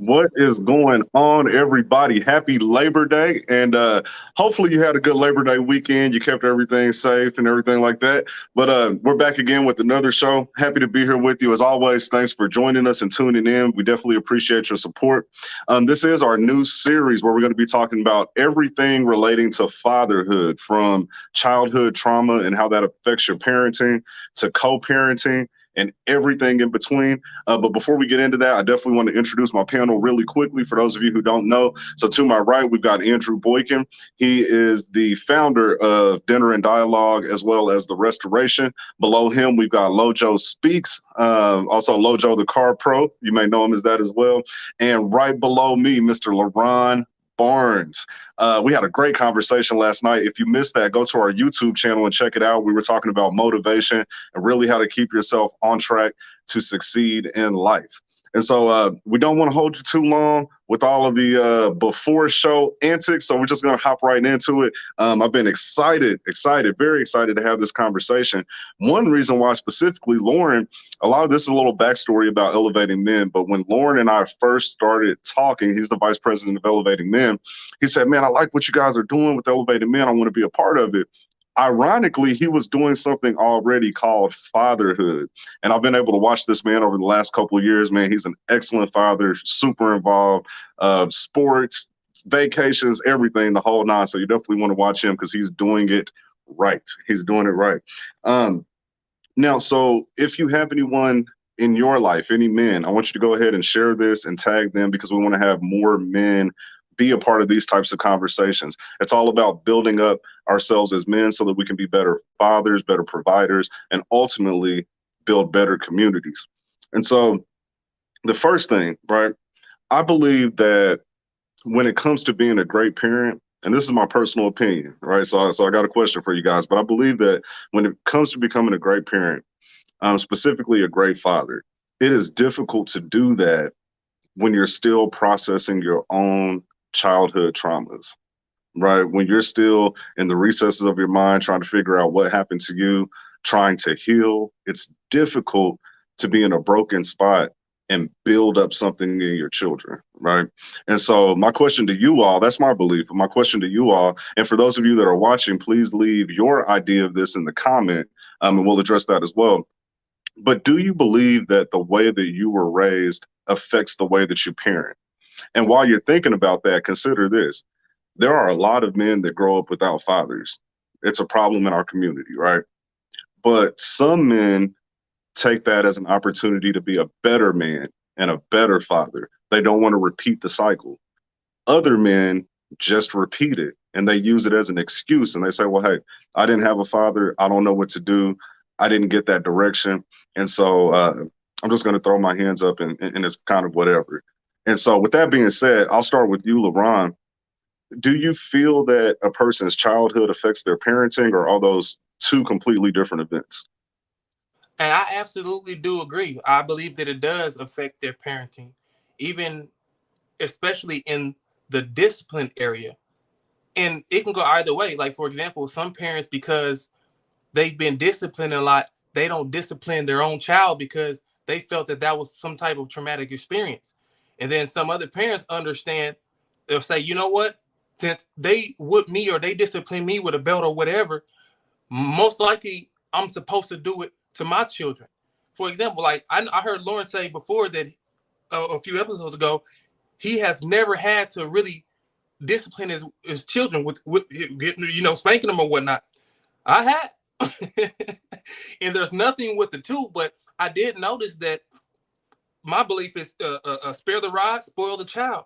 What is going on, everybody? Happy Labor Day. And hopefully you had a good Labor Day weekend. You kept everything safe and everything like that. But we're back again with another show. Happy to be here with you. As always, thanks for joining us and tuning in. We definitely appreciate your support. This is our new series where we're going to be talking about everything relating to fatherhood, from childhood trauma and how that affects your parenting to co-parenting and everything in between. But before we get into that, I definitely want to introduce my panel really quickly for those of you who don't know. So to my right, we've got Andrew Boykin. He is the founder of Dinner and Dialogue, as well as The Restoration. Below him, we've got Lojo Speaks, also Lojo the Car Pro. You may know him as that as well. And right below me, Mr. LaRon Barnes. We had a great conversation last night. If you missed that, go to our YouTube channel and check it out. We were talking about motivation and really how to keep yourself on track to succeed in life. And so we don't want to hold you too long with all of the before show antics. So we're just going to hop right into it. I've been excited, very excited to have this conversation. One reason why specifically Lauren, a lot of this is a little backstory about Elevating Men. But when Lauren and I first started talking, he's the vice president of Elevating Men. He said, man, I like what you guys are doing with Elevating Men. I want to be a part of it. Ironically, he was doing something already called fatherhood. And I've been able to watch this man over the last couple of years, man. He's an excellent father, super involved, sports, vacations, everything, the whole nine. So you definitely want to watch him because he's doing it right. He's doing it right. Now, so if you have anyone in your life, any men, I want you to go ahead and share this and tag them because we want to have more men be a part of these types of conversations. It's all about building up ourselves as men so that we can be better fathers, better providers, and ultimately build better communities. And so the first thing, right, I believe that when it comes to being a great parent, and this is my personal opinion, right? So I got a question for you guys, but I believe that when it comes to becoming a great parent, specifically a great father, it is difficult to do that when you're still processing your own childhood traumas, right? When you're still in the recesses of your mind trying to figure out what happened to you, trying to heal, it's difficult to be in a broken spot and build up something in your children, right? And so my question to you all, that's my belief, my question to you all, and for those of you that are watching, please leave your idea of this in the comment, and we'll address that as well. But do you believe that the way that you were raised affects the way that you parent? And while you're thinking about that, consider this. There are a lot of men that grow up without fathers. It's a problem in our community, right? But some men take that as an opportunity to be a better man and a better father. They don't want to repeat the cycle. Other men just repeat it and they use it as an excuse. And they say, well, hey, I didn't have a father. I don't know what to do. I didn't get that direction. And so I'm just going to throw my hands up and it's kind of whatever. And so with that being said, I'll start with you, LaRon. Do you feel that a person's childhood affects their parenting, or are those two completely different events? And I absolutely do agree. I believe that it does affect their parenting, even especially in the discipline area. And it can go either way. Like, for example, some parents, because they've been disciplined a lot, they don't discipline their own child because they felt that that was some type of traumatic experience. And then some other parents understand, they'll say, you know what, since they whip me or they discipline me with a belt or whatever, most likely I'm supposed to do it to my children. For example, like I heard Lauren say before that a few episodes ago, he has never had to really discipline his children with spanking them or whatnot. I had. And there's nothing with the two, but I did notice that my belief is spare the rod, spoil the child.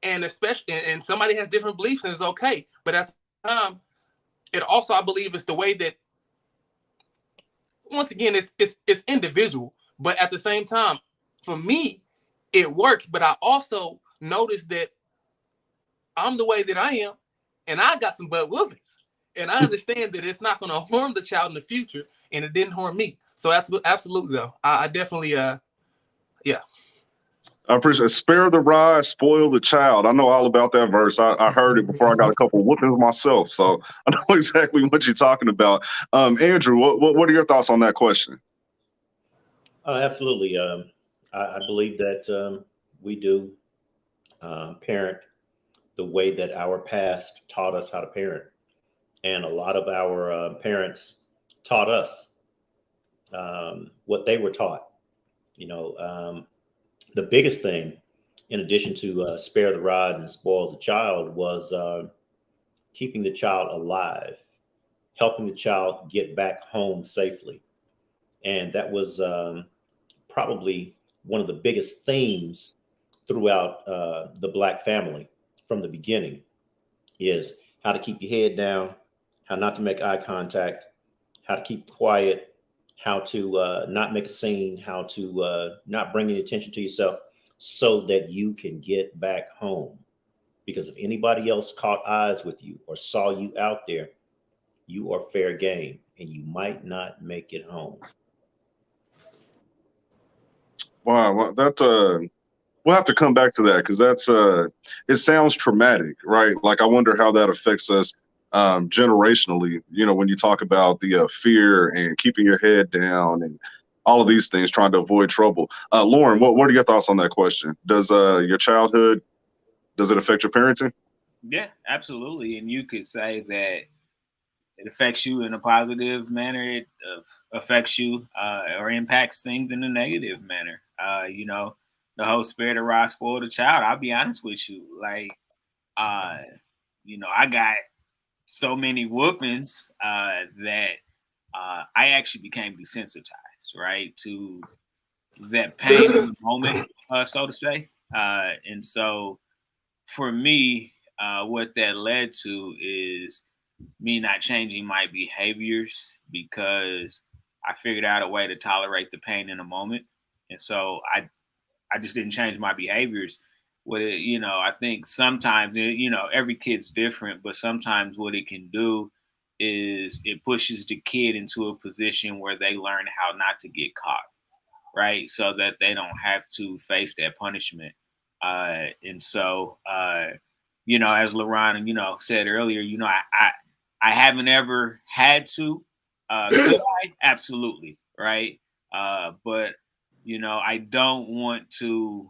And especially, and somebody has different beliefs and it's okay. But at the time, it also, I believe, is the way that, once again, it's individual. But at the same time, for me, it works. But I also noticed that I'm the way that I am, and I got some butt whoopings. And I understand that it's not going to harm the child in the future, and it didn't harm me. So absolutely, though, I definitely, yeah. I appreciate it. Spare the rod, spoil the child. I know all about that verse. I heard it before I got a couple of whoopings myself, so I know exactly what you're talking about. Andrew, what are your thoughts on that question? Absolutely. I believe that we do parent the way that our past taught us how to parent. And a lot of our parents taught us what they were taught. You know, the biggest thing, in addition to spare the rod and spoil the child, was keeping the child alive, helping the child get back home safely. And that was probably one of the biggest themes throughout the Black family from the beginning is how to keep your head down, how not to make eye contact, how to keep quiet, how to not make a scene, how to not bring any attention to yourself so that you can get back home. Because if anybody else caught eyes with you or saw you out there, you are fair game and you might not make it home. Wow, well, that we'll have to come back to that because that's it sounds traumatic, right? Like I wonder how that affects us generationally. You know, when you talk about the fear and keeping your head down and all of these things, trying to avoid trouble. Lauren, what are your thoughts on that question? Does your childhood does it affect your parenting? Yeah, absolutely. And you could say that it affects you in a positive manner. It affects you or impacts things in a negative manner. The whole spirit of Ross spoiled a child. I'll be honest with you. Uh, I got so many whoopings that I actually became desensitized, right, to that pain in the moment, so to say. And so for me, what that led to is me not changing my behaviors because I figured out a way to tolerate the pain in a moment. And so I just didn't change my behaviors. I think sometimes, every kid's different, but sometimes what it can do is it pushes the kid into a position where they learn how not to get caught, right? So that they don't have to face that punishment. And so, as LaRon, said earlier, I haven't ever had to. Could I? Absolutely, right? But I don't want to.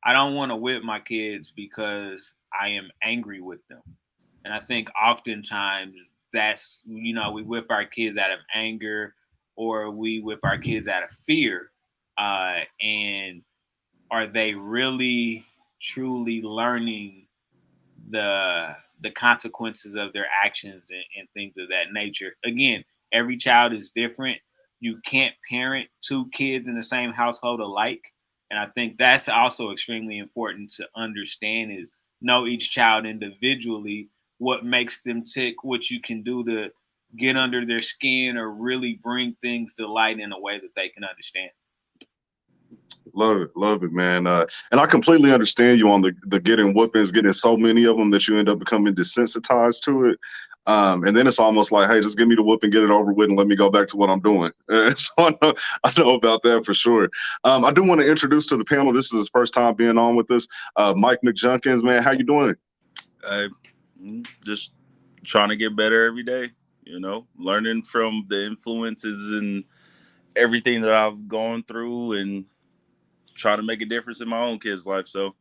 I don't want to whip my kids because I am angry with them. And I think oftentimes that's we whip our kids out of anger or we whip our kids out of fear. And are they really truly learning the consequences of their actions and things of that nature? Again, every child is different. You can't parent two kids in the same household alike. And I think that's also extremely important to understand is know each child individually, what makes them tick, what you can do to get under their skin or really bring things to light in a way that they can understand. Love it, man. And I completely understand you on the getting whoopings, getting so many of them that you end up becoming desensitized to it. And then it's almost like, hey, just give me the whoop and get it over with, and let me go back to what I'm doing. So I know about that for sure. I do want to introduce to the panel. This is his first time being on with us, Mike McJunkins. Man, how you doing? I just trying to get better every day. Learning from the influences and everything that I've gone through, and trying to make a difference in my own kids' life. So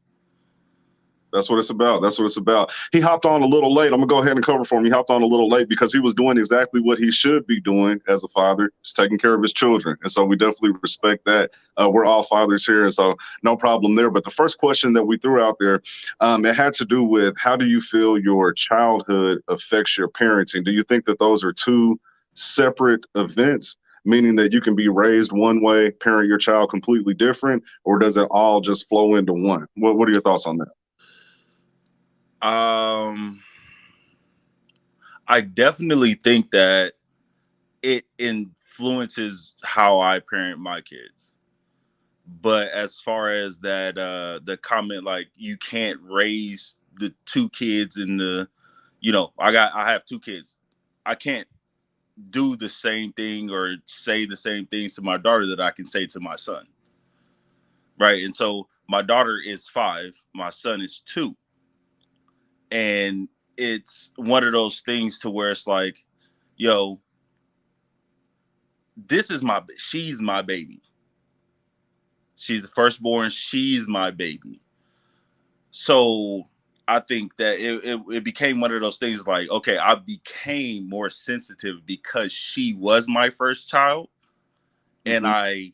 that's what it's about. That's what it's about. He hopped on a little late. I'm gonna go ahead and cover for him. He hopped on a little late because he was doing exactly what he should be doing as a father. He's taking care of his children, and so we definitely respect that. We're all fathers here, and so no problem there. But the first question that we threw out there, it had to do with how do you feel your childhood affects your parenting? Do you think that those are two separate events? Meaning that you can be raised one way, parent your child completely different, or does it all just flow into one? What are your thoughts on that? um I definitely think that it influences how I parent my kids. But as far as that the comment, like, you can't raise the two kids in the I have two kids. I can't do the same thing or say the same things to my daughter that I can say to my son. Right. And so my daughter is 5, my son is 2. And it's one of those things to where it's like, yo, she's my baby. She's the firstborn. She's my baby. So I think that it became one of those things like, okay, I became more sensitive because she was my first child. And I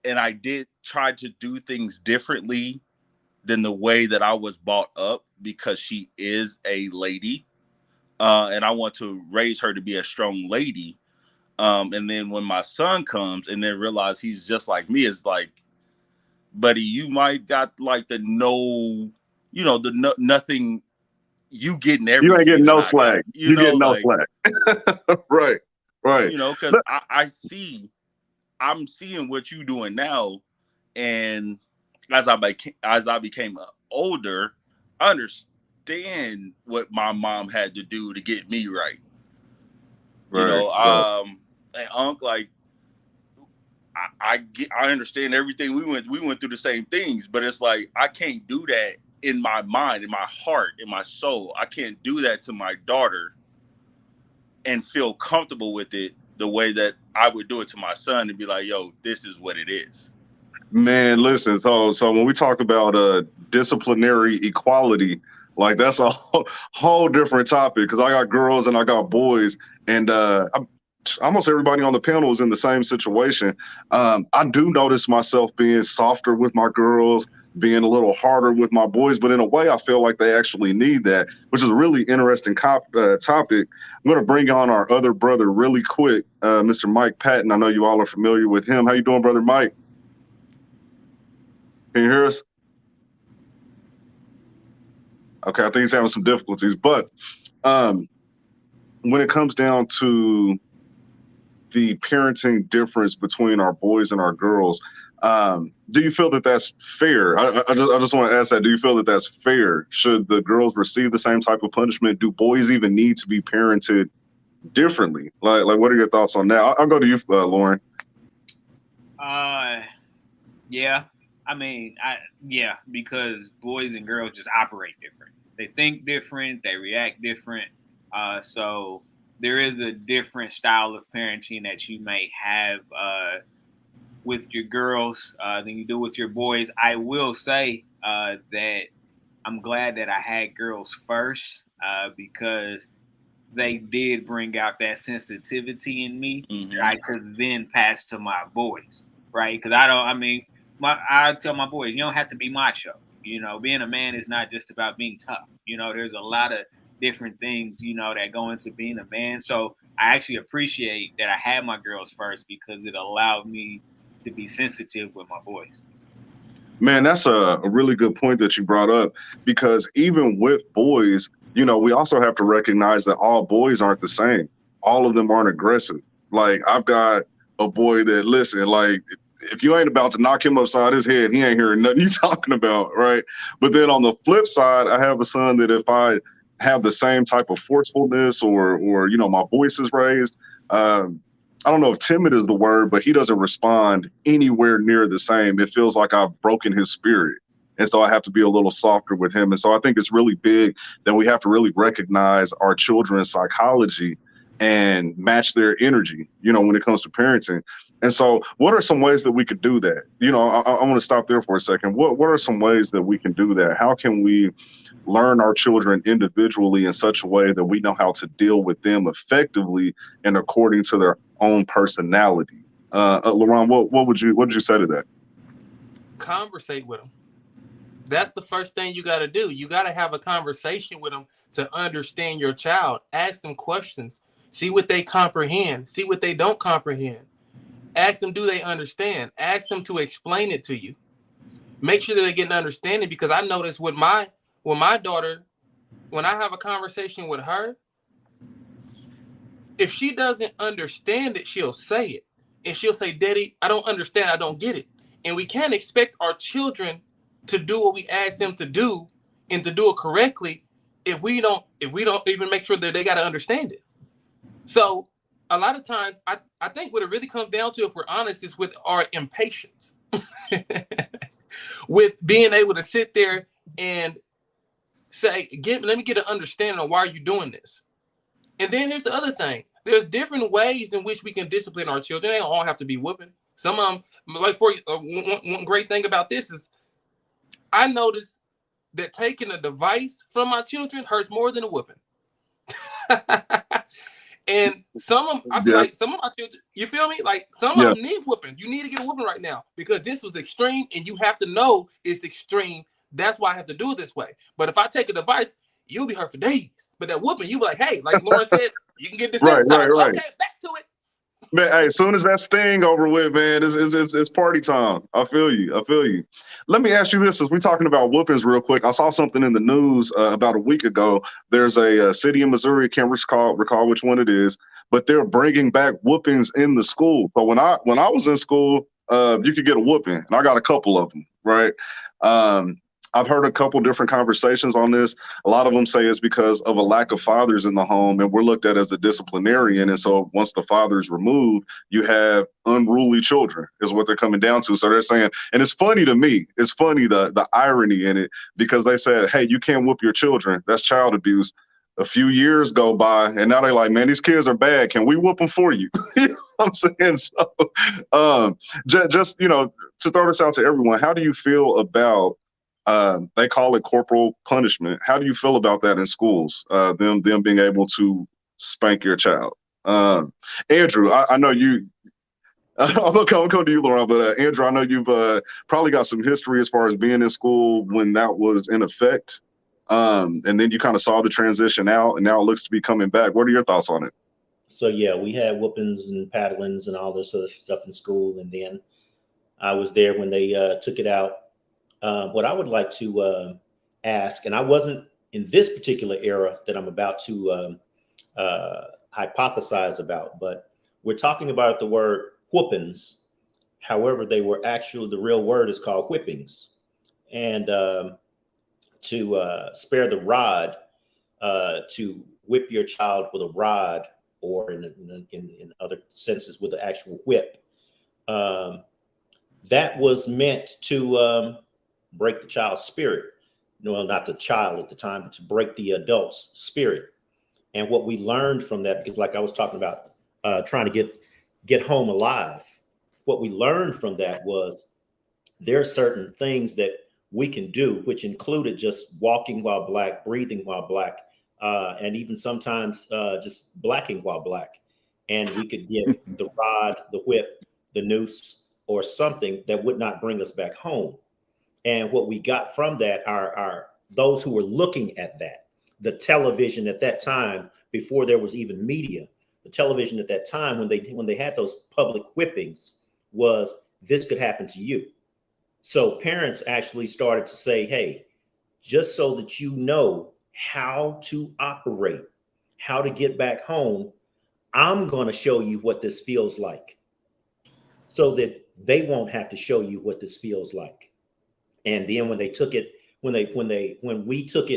did try to do things differently than the way that I was brought up because she is a lady. And I want to raise her to be a strong lady. And then when my son comes and then realize he's just like me, it's like, buddy, you might got like the no, nothing, you getting You ain't everything getting no I got, slack. You getting no like, slack. Right. because I'm seeing what you doing now. And as I became older, I understand what my mom had to do to get me right. Right. And Unc, like, I understand everything. We went through the same things, but it's like I can't do that in my mind, in my heart, in my soul. I can't do that to my daughter and feel comfortable with it the way that I would do it to my son and be like, yo, this is what it is. Man, listen, so when we talk about disciplinary equality, like that's a whole different topic because I got girls and I got boys, and almost everybody on the panel is in the same situation. I do notice myself being softer with my girls, being a little harder with my boys, but in a way, I feel like they actually need that, which is a really interesting topic. I'm going to bring on our other brother really quick, Mr. Mike Patton. I know you all are familiar with him. How you doing, brother Mike? Can you hear us? Okay, I think he's having some difficulties, but when it comes down to the parenting difference between our boys and our girls, do you feel that that's fair? I just want to ask that. Do you feel that that's fair? Should the girls receive the same type of punishment? Do boys even need to be parented differently? Like what are your thoughts on that? I'll go to you, Lauren. Yeah. I mean, because boys and girls just operate different. They think different. They react different. So there is a different style of parenting that you may have with your girls than you do with your boys. I will say that I'm glad that I had girls first because they did bring out that sensitivity in me that I could then pass to my boys, right? Because I tell my boys, you don't have to be macho. Being a man is not just about being tough. There's a lot of different things, that go into being a man. So I actually appreciate that I had my girls first because it allowed me to be sensitive with my boys. Man, that's a really good point that you brought up, because even with boys, we also have to recognize that all boys aren't the same. All of them aren't aggressive. Like, I've got a boy that, listen, like, if you ain't about to knock him upside his head, he ain't hearing nothing you talking about, right? But then on the flip side, I have a son that if I have the same type of forcefulness or my voice is raised, I don't know if timid is the word, but he doesn't respond anywhere near the same. It feels like I've broken his spirit. And so I have to be a little softer with him. And so I think it's really big that we have to really recognize our children's psychology and match their energy, when it comes to parenting. And so what are some ways that we could do that? I want to stop there for a second. What are some ways that we can do that? How can we learn our children individually in such a way that we know how to deal with them effectively and according to their own personality? Laurent, what would you say to that? Conversate with them. That's the first thing you got to do. You got to have a conversation with them to understand your child. Ask them questions. See what they comprehend. See what they don't comprehend. Ask them, do they understand? Ask them to explain it to you. Make sure that they get an understanding, because I noticed with my daughter, when I have a conversation with her, if she doesn't understand it, she'll say it. And she'll say, Daddy, I don't understand. I don't get it. And we can't expect our children to do what we ask them to do and to do it correctly if we don't even make sure that they got to understand it. So a lot of times, I think what it really comes down to, if we're honest, is with our impatience. With being able to sit there and say, let me get an understanding of why are you doing this. And then here's the other thing. There's different ways in which we can discipline our children. They don't all have to be whooping. Some of them, like one great thing about this is I noticed that taking a device from my children hurts more than a whooping. And I feel like some of my children, you feel me? Like some of them need whooping. You need to get a whooping right now because this was extreme and you have to know it's extreme. That's why I have to do it this way. But if I take a device, you'll be hurt for days. But that whooping, you be like, hey, like Lauren said, you can get desensitized. Right. Okay, back to it. Man, hey, as soon as that sting over with, man, it's party time. I feel you. Let me ask you this: as we're talking about whoopings, real quick, I saw something in the news about a week ago. There's a city in Missouri, I can't recall which one it is, but they're bringing back whoopings in the school. So when I was in school, you could get a whooping, and I got a couple of them, right? I've heard a couple different conversations on this. A lot of them say it's because of a lack of fathers in the home, and we're looked at as a disciplinarian. And so once the father's removed, you have unruly children is what they're coming down to. So they're saying, and it's funny to me, it's funny the irony in it, because they said, hey, you can't whoop your children. That's child abuse. A few years go by, and now they're like, man, these kids are bad. Can we whoop them for you? You know what I'm saying? So just, to throw this out to everyone, how do you feel about they call it corporal punishment. How do you feel about that in schools? Them being able to spank your child. Andrew, I know you. I'm gonna come to you, Laurent, but Andrew, I know you've probably got some history as far as being in school when that was in effect, and then you kind of saw the transition out, and now it looks to be coming back. What are your thoughts on it? So yeah, we had whoopings and paddlings and all this other stuff in school, and then I was there when they took it out. What I would like to ask, and I wasn't in this particular era that I'm about to hypothesize about, but we're talking about the word whoopings. However, they were actually, the real word is called whippings. And to spare the rod, to whip your child with a rod, or in other senses with an actual whip, that was meant to break the child's spirit. No, not the child at the time, but to break the adult's spirit. And what we learned from that, because like I was talking about, trying to get home alive, what we learned from that was there are certain things that we can do, which included just walking while black, breathing while black, and even sometimes just blacking while black. And we could get the rod, the whip, the noose, or something that would not bring us back home. And what we got from that are those who were looking at that, the television at that time, before there was even media, the television at that time, when they had those public whippings, was this could happen to you. So parents actually started to say, hey, just so that you know how to operate, how to get back home, I'm going to show you what this feels like, so that they won't have to show you what this feels like. And then when we took it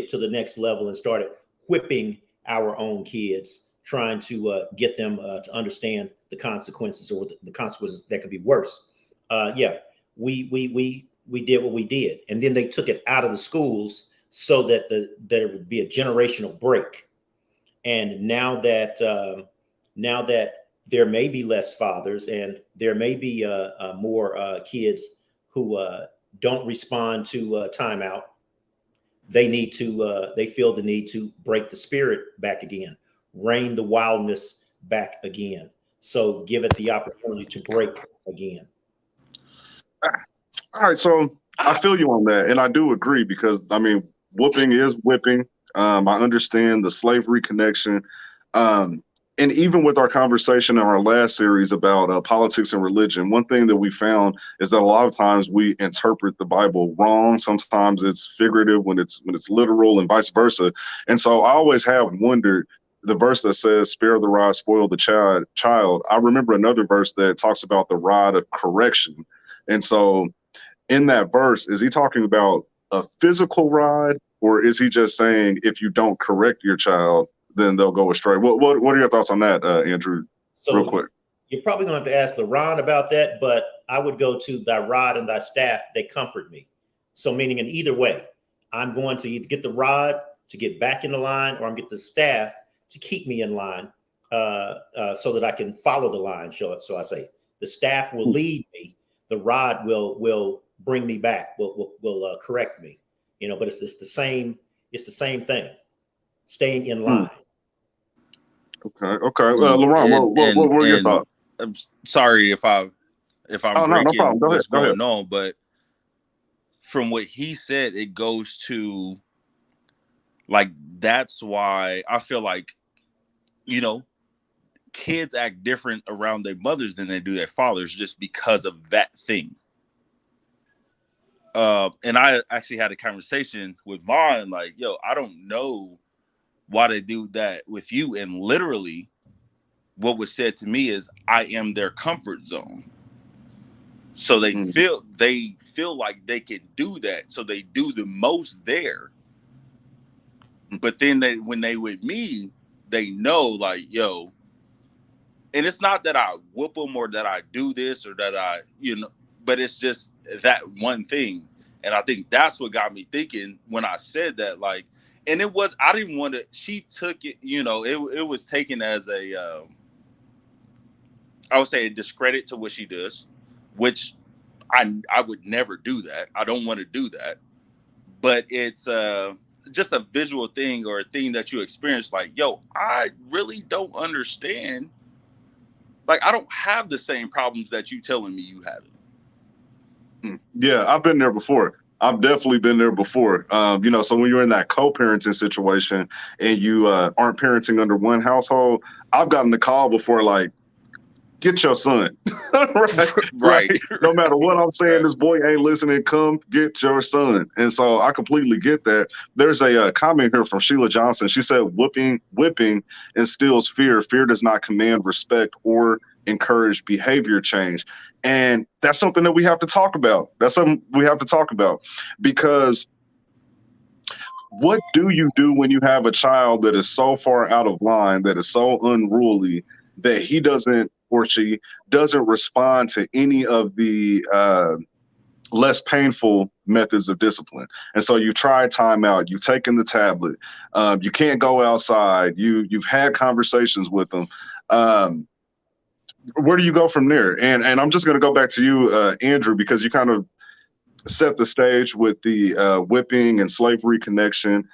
to the next level and started whipping our own kids, trying to get them to understand the consequences, or the consequences that could be worse. We did what we did, and then they took it out of the schools so that that it would be a generational break. And now that there may be less fathers, and there may be more kids who don't respond to timeout, they feel the need to break the spirit back again, rein the wildness back again. So give it the opportunity to break again. All right, so I feel you on that, and I do agree, because I mean, whooping is whipping. I understand the slavery connection, and even with our conversation in our last series about politics and religion, one thing that we found is that a lot of times we interpret the Bible wrong. Sometimes it's figurative when it's literal, and vice versa. And so I always have wondered, the verse that says, spare the rod, spoil the child. I remember another verse that talks about the rod of correction. And so in that verse, is he talking about a physical rod, or is he just saying if you don't correct your child, then they'll go astray? What are your thoughts on that, Andrew? So real quick. You're probably going to have to ask LaRon about that, but I would go to thy rod and thy staff, they comfort me. So meaning in either way, I'm going to either get the rod to get back in the line, or I'm get the staff to keep me in line, so that I can follow the line. So I say the staff will lead me, the rod will bring me back, will correct me. but it's the same thing, staying in line. Okay. Laurent, what were your thoughts? I'm sorry if I'm no problem. breaking Go what's ahead. going on, but from what he said, it goes to, like, that's why I feel like, kids act different around their mothers than they do their fathers, just because of that thing. And I actually had a conversation with mine, like, yo, I don't know why they do that with you. And literally what was said to me is, I am their comfort zone. So they feel like they can do that. So they do the most there. But then when they with me, they know, like, yo, and it's not that I whoop them or that I do this or that I, but it's just that one thing. And I think that's what got me thinking when I said that, like, and I didn't want to, she took it, it was taken as a, I would say, a discredit to what she does, which I would never do that. I don't want to do that. But it's just a visual thing, or a thing that you experience, like, yo, I really don't understand. Like, I don't have the same problems that you telling me you have. Yeah, I've been there before. I've definitely been there before. So when you're in that co-parenting situation and you aren't parenting under one household, I've gotten the call before, like, get your son. right. No matter what I'm saying, this boy ain't listening. Come get your son. And so I completely get that. There's a comment here from Sheila Johnson. She said, whipping instills fear. Fear does not command respect or encourage behavior change. And that's something that we have to talk about. Because what do you do when you have a child that is so far out of line, that is so unruly, that he doesn't, or she doesn't, respond to any of the less painful methods of discipline? And so you tried timeout, you've taken the tablet, you can't go outside, you've had conversations with them. Where do you go from there? And I'm just going to go back to you, Andrew, because you kind of set the stage with the whipping and slavery connection.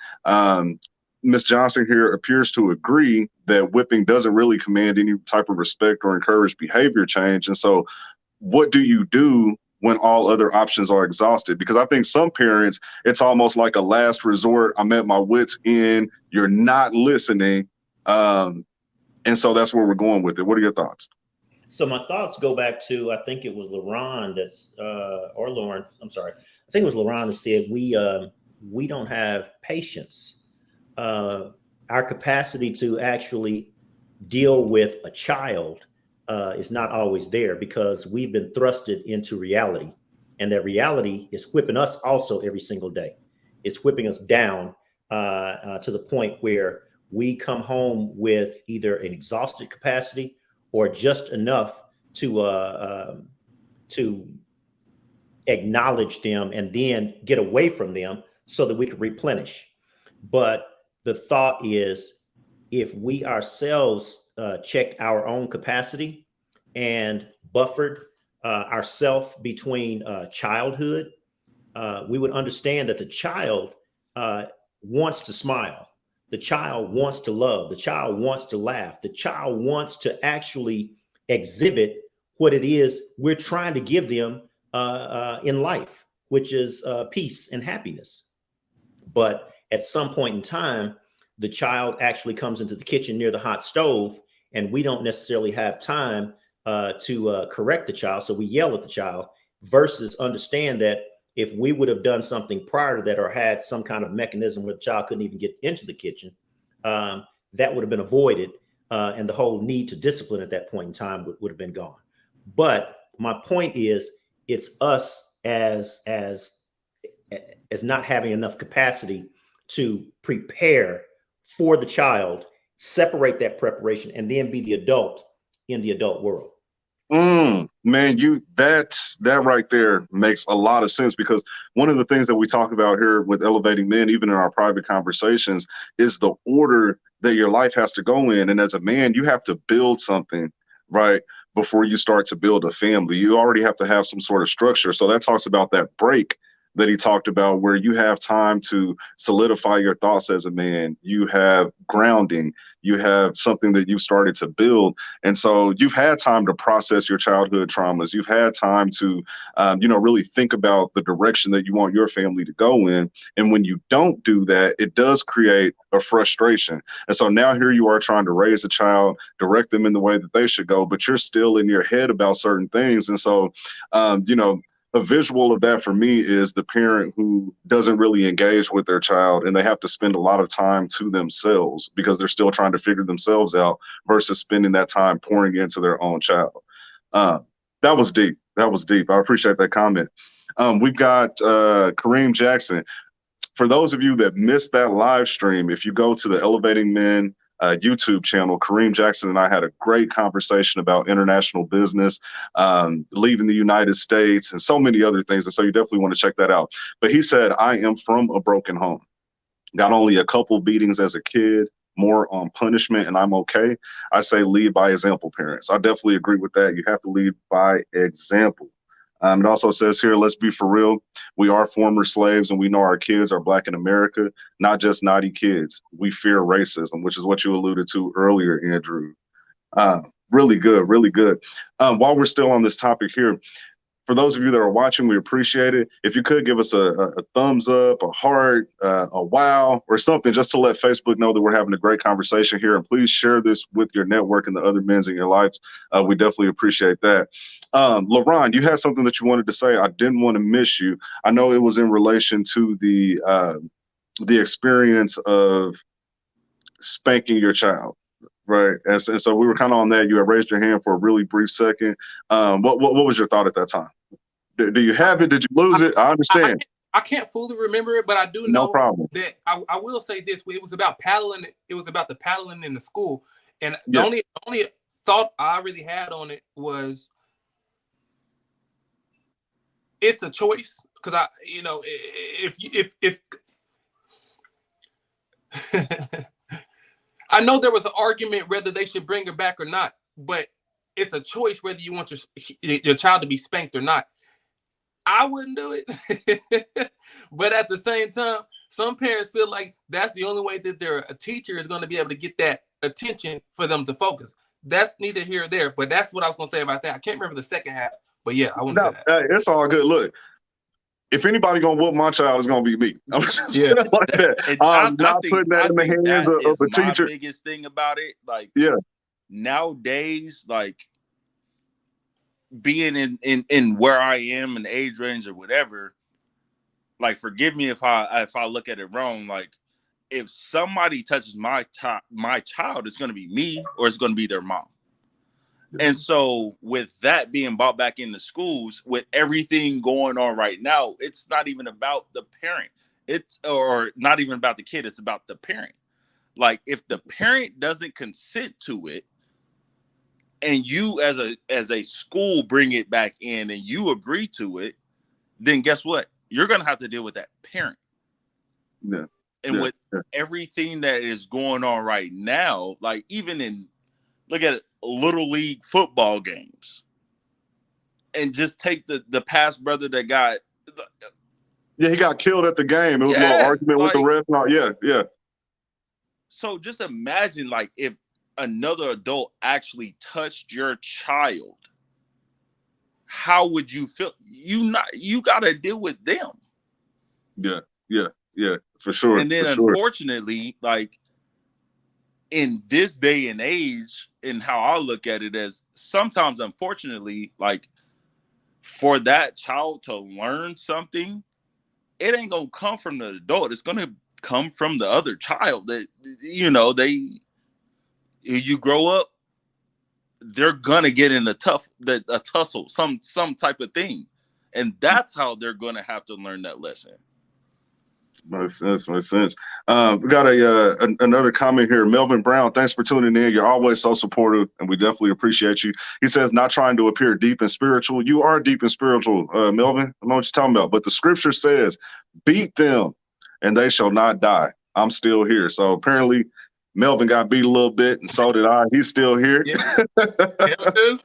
Ms. Johnson here appears to agree that whipping doesn't really command any type of respect or encourage behavior change. And so what do you do when all other options are exhausted? Because I think some parents, it's almost like a last resort. I'm at my wit's end. You're not listening. And so that's where we're going with it. What are your thoughts? So my thoughts go back to, I think it was Lauren or Lauren, I'm sorry. I think it was Lauren that said, we don't have patience. Our capacity to actually deal with a child is not always there, because we've been thrusted into reality, and that reality is whipping us also every single day. It's whipping us down to the point where we come home with either an exhausted capacity or just enough to acknowledge them and then get away from them so that we can replenish. But the thought is, if we ourselves checked our own capacity and buffered ourselves between childhood, we would understand that the child wants to smile. The child wants to love. The child wants to laugh. The child wants to actually exhibit what it is we're trying to give them in life, which is peace and happiness. But at some point in time, the child actually comes into the kitchen near the hot stove, and we don't necessarily have time to correct the child. So we yell at the child, versus understand that if we would have done something prior to that, or had some kind of mechanism where the child couldn't even get into the kitchen, that would have been avoided. And the whole need to discipline at that point in time would have been gone. But my point is, it's us as not having enough capacity to prepare for the child, separate that preparation, and then be the adult in the adult world. Man, that right there makes a lot of sense, because one of the things that we talk about here with Elevating Men, even in our private conversations, is the order that your life has to go in. And as a man, you have to build something, right, before you start to build a family. You already have to have some sort of structure. So that talks about that break that he talked about, where you have time to solidify your thoughts as a man. You have grounding. You have something that you've started to build. And so you've had time to process your childhood traumas. You've had time to, really think about the direction that you want your family to go in. And when you don't do that, it does create a frustration. And so now here you are trying to raise a child, direct them in the way that they should go, but you're still in your head about certain things. And so, a visual of that for me is the parent who doesn't really engage with their child, and they have to spend a lot of time to themselves because they're still trying to figure themselves out versus spending that time pouring into their own child. That was deep. That was deep. I appreciate that comment. We've got Kareem Jackson. For those of you that missed that live stream, if you go to the Elevating Men YouTube channel, Kareem Jackson and I had a great conversation about international business, leaving the United States, and so many other things. And so you definitely want to check that out. But he said, I am from a broken home. Got only a couple beatings as a kid, more on punishment, and I'm okay. I say lead by example, parents. I definitely agree with that. You have to lead by example. It also says here, let's be for real. We are former slaves, and we know our kids are Black in America, not just naughty kids. We fear racism, which is what you alluded to earlier, Andrew. Really good, really good. While we're still on this topic here, for those of you that are watching, we appreciate it. If you could give us a thumbs up, a heart, a wow, or something, just to let Facebook know that we're having a great conversation here. And please share this with your network and the other men in your lives. We definitely appreciate that. LaRon, you had something that you wanted to say. I didn't want to miss you. I know it was in relation to the experience of spanking your child. Right. And so we were kind of on that. You had raised your hand for a really brief second. What was your thought at that time? Do you have it? Did you lose it? I understand. I can't fully remember it, but I do know that I will say this. It was about paddling. It was about the paddling in the school. And the only thought I really had on it was it's a choice. Because if I know there was an argument whether they should bring her back or not, but it's a choice whether you want your child to be spanked or not. I wouldn't do it. But at the same time, some parents feel like that's the only way that a teacher is going to be able to get that attention for them to focus. That's neither here or there, but that's what I was going to say about that. I can't remember the second half, but yeah, I want to say that. It's all good. Look, if anybody gonna whoop my child, it's gonna be me. I'm just like that. I'm not putting that in the hands of a teacher. My biggest thing about it, like, nowadays, like, being in where I am in the age range or whatever, like, forgive me if I look at it wrong. Like, if somebody touches my child, it's gonna be me or it's gonna be their mom. And so with that being brought back into schools, with everything going on right now, it's not even about the parent. Or not even about the kid. It's about the parent. Like, if the parent doesn't consent to it, and you as a school bring it back in and you agree to it, then guess what? You're going to have to deal with that parent. Yeah. And with everything that is going on right now, like, even look at it, little league football games, and just take the past brother that got he got killed at the game. It was a little argument with the ref. Yeah. So just imagine, like, if another adult actually touched your child, how would you feel? You gotta deal with them. Yeah, for sure. And then unfortunately, like, in this day and age, and how I look at it, as sometimes, unfortunately, like, for that child to learn something, it ain't gonna come from the adult. It's gonna come from the other child. That, you grow up, they're gonna get in a tussle, some type of thing, and that's how they're gonna have to learn that lesson. Makes sense. We got another comment here. Melvin Brown, thanks for tuning in. You're always so supportive, and we definitely appreciate you. He says, not trying to appear deep and spiritual. You are deep and spiritual, Melvin. I know what you're talking about. But the scripture says, beat them, and they shall not die. I'm still here. So apparently, Melvin got beat a little bit, and so did I. He's still here. Yeah. Too.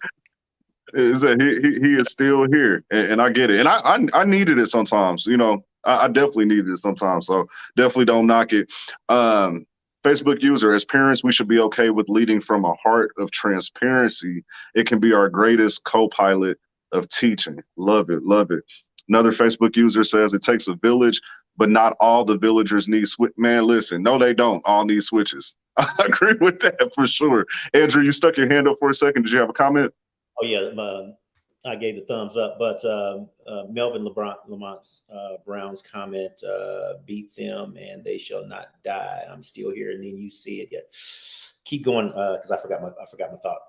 Is that he is still here, and I get it, and I needed it sometimes. You know, I definitely needed it sometimes. So definitely don't knock it. Facebook user, as parents, we should be okay with leading from a heart of transparency. It can be our greatest co-pilot of teaching. Love it, love it. Another Facebook user says it takes a village, but not all the villagers need switch. Man, listen, no, they don't all need switches. I agree with that for sure. Andrew, you stuck your hand up for a second. Did you have a comment? Oh yeah, I gave the thumbs up, but Melvin Lamont Brown's comment, beat them and they shall not die. I'm still here, and then you see it yet. Keep going, because I forgot my thought.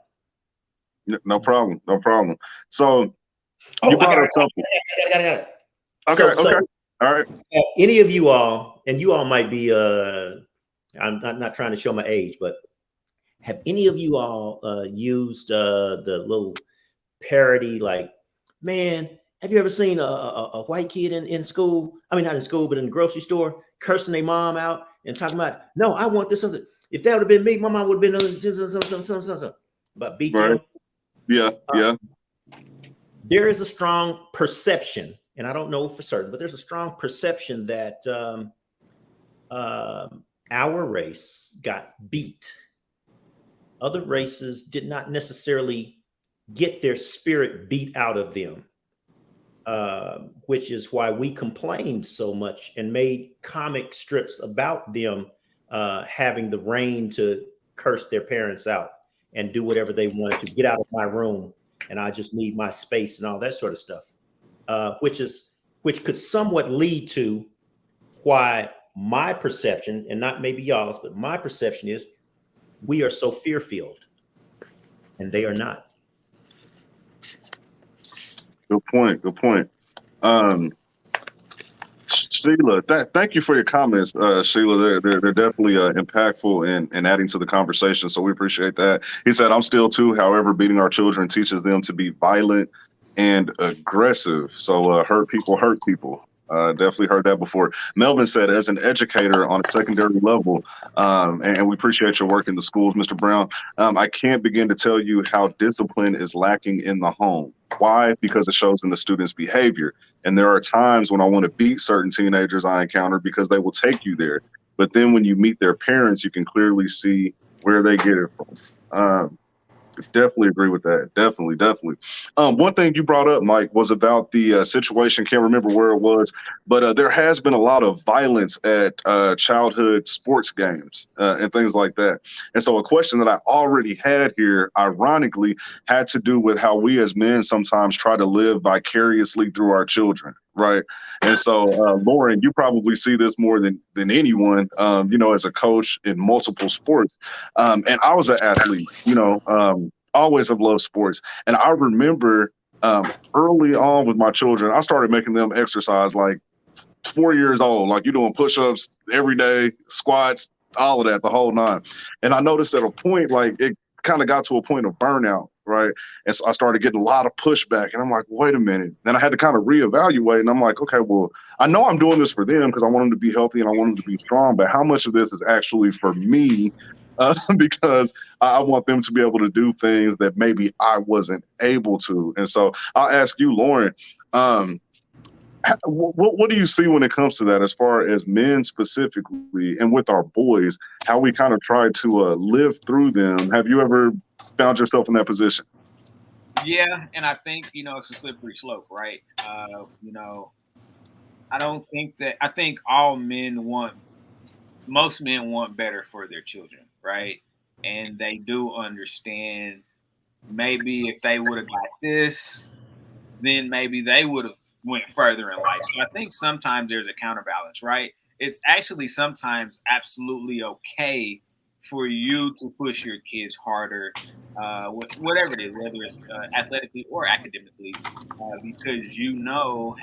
No problem, no problem. So Oh, you brought up something. I got it. Okay, okay, all right. Any of you all, and you all might be, I'm not trying to show my age, but have any of you all used the little parody, like, man, have you ever seen a white kid in school? I mean, not in school, but in the grocery store, cursing their mom out and talking about, no, I want this other. If that would have been me, my mom would have been but beat Right. them. Yeah, yeah. There is a strong perception, and I don't know for certain, but there's a strong perception that our race got beat. Other races did not necessarily get their spirit beat out of them, which is why we complained so much and made comic strips about them having the reign to curse their parents out and do whatever they wanted to. Get out of my room, and I just need my space and all that sort of stuff, which could somewhat lead to why my perception, and not maybe y'all's, but my perception is we are so fear-filled, and they are not. Good point. Good point. Sheila, thank you for your comments, Sheila. They're definitely impactful and adding to the conversation. So we appreciate that. He said, "I'm still too. However, beating our children teaches them to be violent and aggressive. So hurt people hurt people." Definitely heard that before. Melvin said, as an educator on a secondary level, and we appreciate your work in the schools, Mr. Brown, I can't begin to tell you how discipline is lacking in the home. Why? Because it shows in the students' behavior. And there are times when I want to beat certain teenagers I encounter because they will take you there. But then when you meet their parents, you can clearly see where they get it from. Definitely agree with that. Definitely, definitely. One thing you brought up, Mike, was about the situation. Can't remember where it was, but there has been a lot of violence at childhood sports games and things like that. And so a question that I already had here, ironically, had to do with how we as men sometimes try to live vicariously through our children, right? And so, Lauren, you probably see this more than anyone, you know, as a coach in multiple sports. And I was an athlete, you know, always have loved sports. And I remember early on with my children, I started making them exercise like 4 years old, like you're doing push-ups every day, squats, all of that, the whole nine. And I noticed at a point, like it kind of got to a point of burnout, right? And so I started getting a lot of pushback, and I'm like, wait a minute. Then I had to kind of reevaluate, and I'm like, okay, well, I know I'm doing this for them because I want them to be healthy and I want them to be strong, but how much of this is actually for me? Because I want them to be able to do things that maybe I wasn't able to. And so I'll ask you, Lauren, what do you see when it comes to that, as far as men specifically and with our boys, how we kind of try to live through them? Have you ever found yourself in that position? Yeah, and I think, you know, it's a slippery slope, right? You know, I think most men want better for their children, right? And they do understand maybe if they would have got this, then maybe they would have went further in life. So I think sometimes there's a counterbalance, right? It's actually sometimes absolutely okay for you to push your kids harder, whatever it is, whether it's athletically or academically, because you know,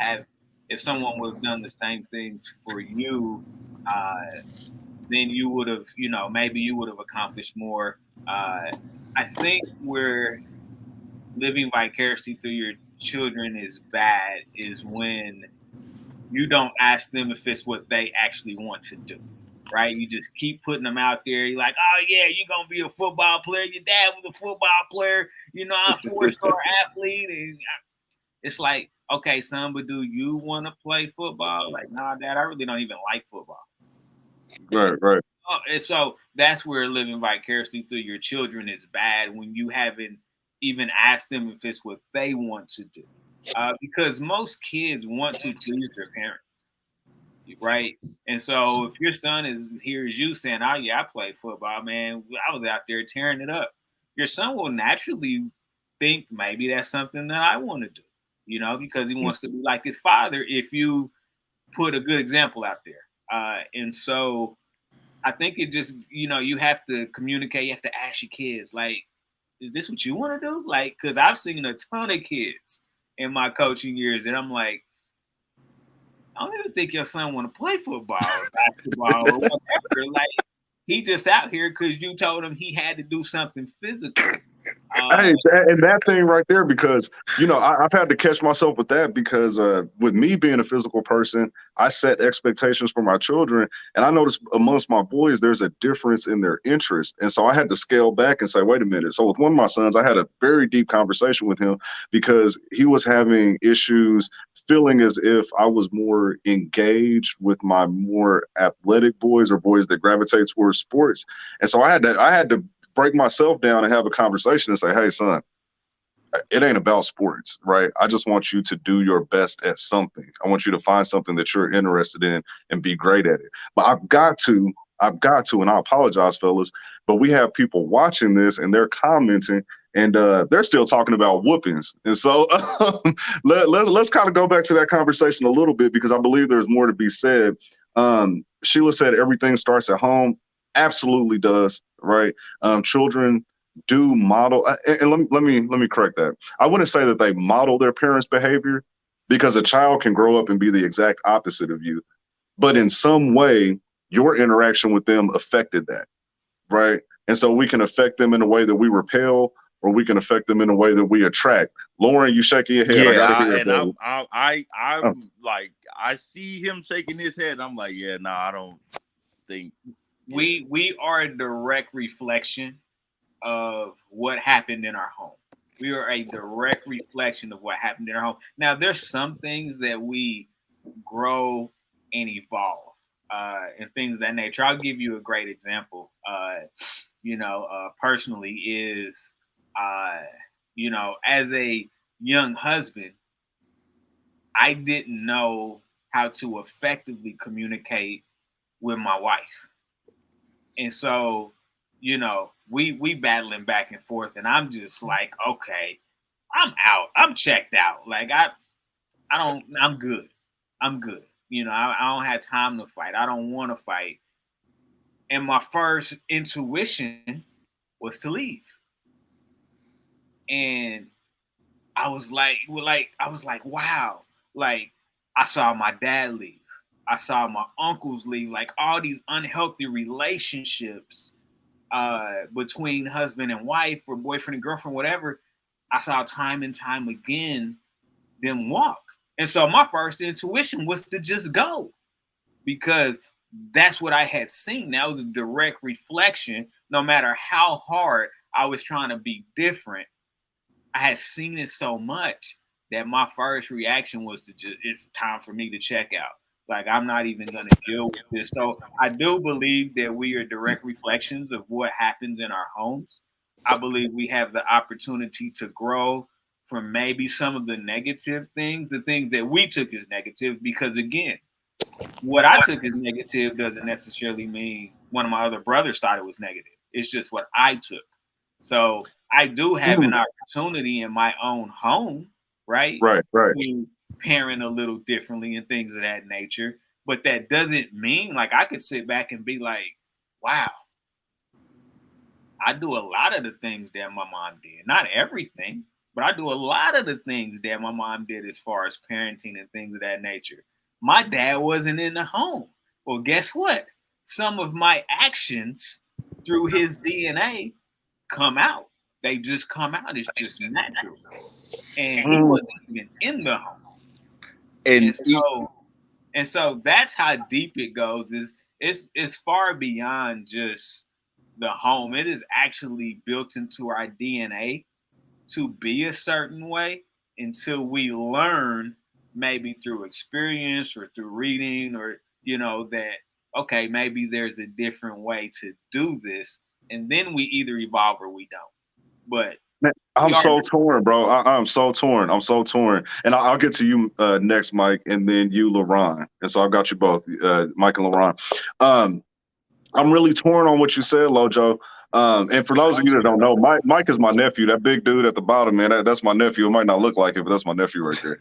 if someone would have done the same things for you, then you would have, you know, maybe you would have accomplished more. I think where living vicariously through your children is bad is when you don't ask them if it's what they actually want to do. right? You just keep putting them out there. You're like, oh yeah, you're gonna be a football player. Your dad was a football player. You know, I'm a 4-star athlete, and it's like, okay, son, but do you want to play football? Like, nah, Dad, I really don't even like football. Right. And so that's where living vicariously through your children is bad, when you haven't even asked them if it's what they want to do. Because most kids want to please their parents, right? And so if your son is here as you saying, oh yeah, I played football, man, I was out there tearing it up, your son will naturally think maybe that's something that I want to do, you know, because he wants to be like his father if you put a good example out there. And so I think it just, you know, you have to communicate, you have to ask your kids, like, is this what you want to do? Like, because I've seen a ton of kids in my coaching years that I'm like, I don't even think your son want to play football or basketball or whatever. Like, he just out here because you told him he had to do something physical. Hey, and that thing right there, because, you know, I've had to catch myself with that, because with me being a physical person, I set expectations for my children. And I noticed amongst my boys, there's a difference in their interest. And so I had to scale back and say, wait a minute. So with one of my sons, I had a very deep conversation with him because he was having issues feeling as if I was more engaged with my more athletic boys, or boys that gravitate towards sports. And so I had to break myself down and have a conversation and say, hey, son, it ain't about sports, right? I just want you to do your best at something. I want you to find something that you're interested in and be great at it. But I've got to, and I apologize, fellas, but we have people watching this and they're commenting, and they're still talking about whoopings. And so let's kind of go back to that conversation a little bit, because I believe there's more to be said. Sheila said everything starts at home. Absolutely does, right? Children do model, and let me correct that. I wouldn't say that they model their parents' behavior, because a child can grow up and be the exact opposite of you, but in some way, your interaction with them affected that, right? And so we can affect them in a way that we repel, or we can affect them in a way that we attract. Lauren, you shaking your head. Yeah, I gotta hear it. I'm like, I see him shaking his head. I'm like, yeah, no, I don't think. We are a direct reflection of what happened in our home. We are a direct reflection of what happened in our home. Now, there's some things that we grow and evolve, and things of that nature. I'll give you a great example. Personally, is as a young husband, I didn't know how to effectively communicate with my wife. And so, we battling back and forth, and I'm just like, okay, I'm out. I'm checked out. Like I'm good. I'm good. I don't have time to fight. I don't want to fight. And my first intuition was to leave. And I was like, wow. Like, I saw my dad leave. I saw my uncles leave. Like, all these unhealthy relationships between husband and wife, or boyfriend and girlfriend, whatever. I saw time and time again them walk. And so my first intuition was to just go, because that's what I had seen. That was a direct reflection. No matter how hard I was trying to be different, I had seen it so much that my first reaction was to just, it's time for me to check out. Like, I'm not even going to deal with this. So I do believe that we are direct reflections of what happens in our homes. I believe we have the opportunity to grow from maybe some of the negative things, the things that we took as negative, because again, what I took as negative doesn't necessarily mean one of my other brothers thought it was negative. It's just what I took. So I do have an opportunity in my own home, right? Right. To parent a little differently and things of that nature. But that doesn't mean, like, I could sit back and be like, wow, I do a lot of the things that my mom did. Not everything, but I do a lot of the things that my mom did as far as parenting and things of that nature. My dad wasn't in the home. Well, guess what? Some of my actions through his DNA come out. They just come out. It's just natural. And he wasn't even in the home. And so that's how deep it goes. Is it's far beyond just the home. It is actually built into our DNA to be a certain way until we learn, maybe through experience or through reading, or that okay, maybe there's a different way to do this, and then we either evolve or we don't. But Man, I'm so torn, bro. I'm so torn. I'm so torn. And I'll get to you next, Mike, and then you, LaRon. And so I've got you both, Mike and LaRon. I'm really torn on what you said, Lojo. And for those of you that don't know, Mike is my nephew. That big dude at the bottom, man. That's my nephew. It might not look like it, but that's my nephew right there.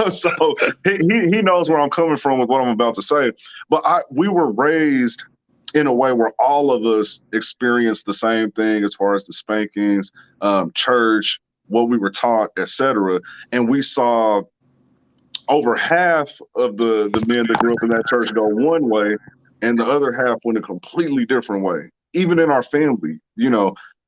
So he knows where I'm coming from with what I'm about to say. But we were raised in a way where all of us experienced the same thing as far as the spankings, church, what we were taught, etc. And we saw over half of the men that grew up in that church go one way, and the other half went a completely different way, even in our family,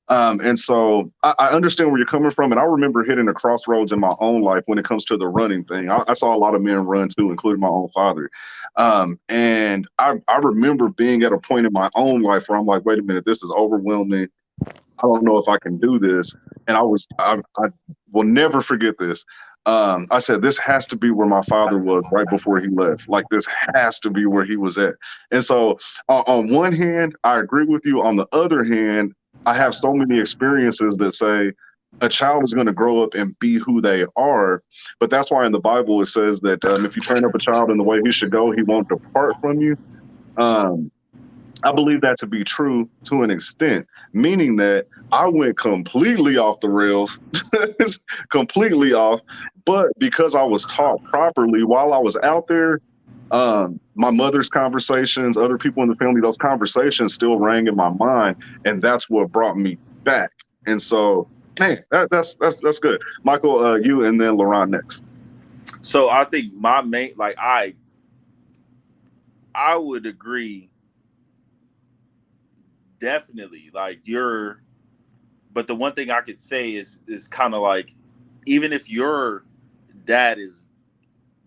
and so I understand where you're coming from. And I remember hitting a crossroads in my own life when it comes to the running thing. I saw a lot of men run too, including my own father. And I remember being at a point in my own life where I'm like, wait a minute, this is overwhelming. I don't know if I can do this. And I will never forget this. I said, this has to be where my father was right before he left. Like, this has to be where he was at. And so on one hand, I agree with you. On the other hand, I have so many experiences that say a child is going to grow up and be who they are. But that's why in the Bible, it says that if you train up a child in the way he should go, he won't depart from you. I believe that to be true to an extent, meaning that I went completely off the rails, completely off. But because I was taught properly while I was out there, my mother's conversations, other people in the family, those conversations still rang in my mind. And that's what brought me back. And so, hey, that's good. Michael, you, and then LaRon next. So I think my main, I would agree. Definitely, but the one thing I could say is kind of like, even if your dad is,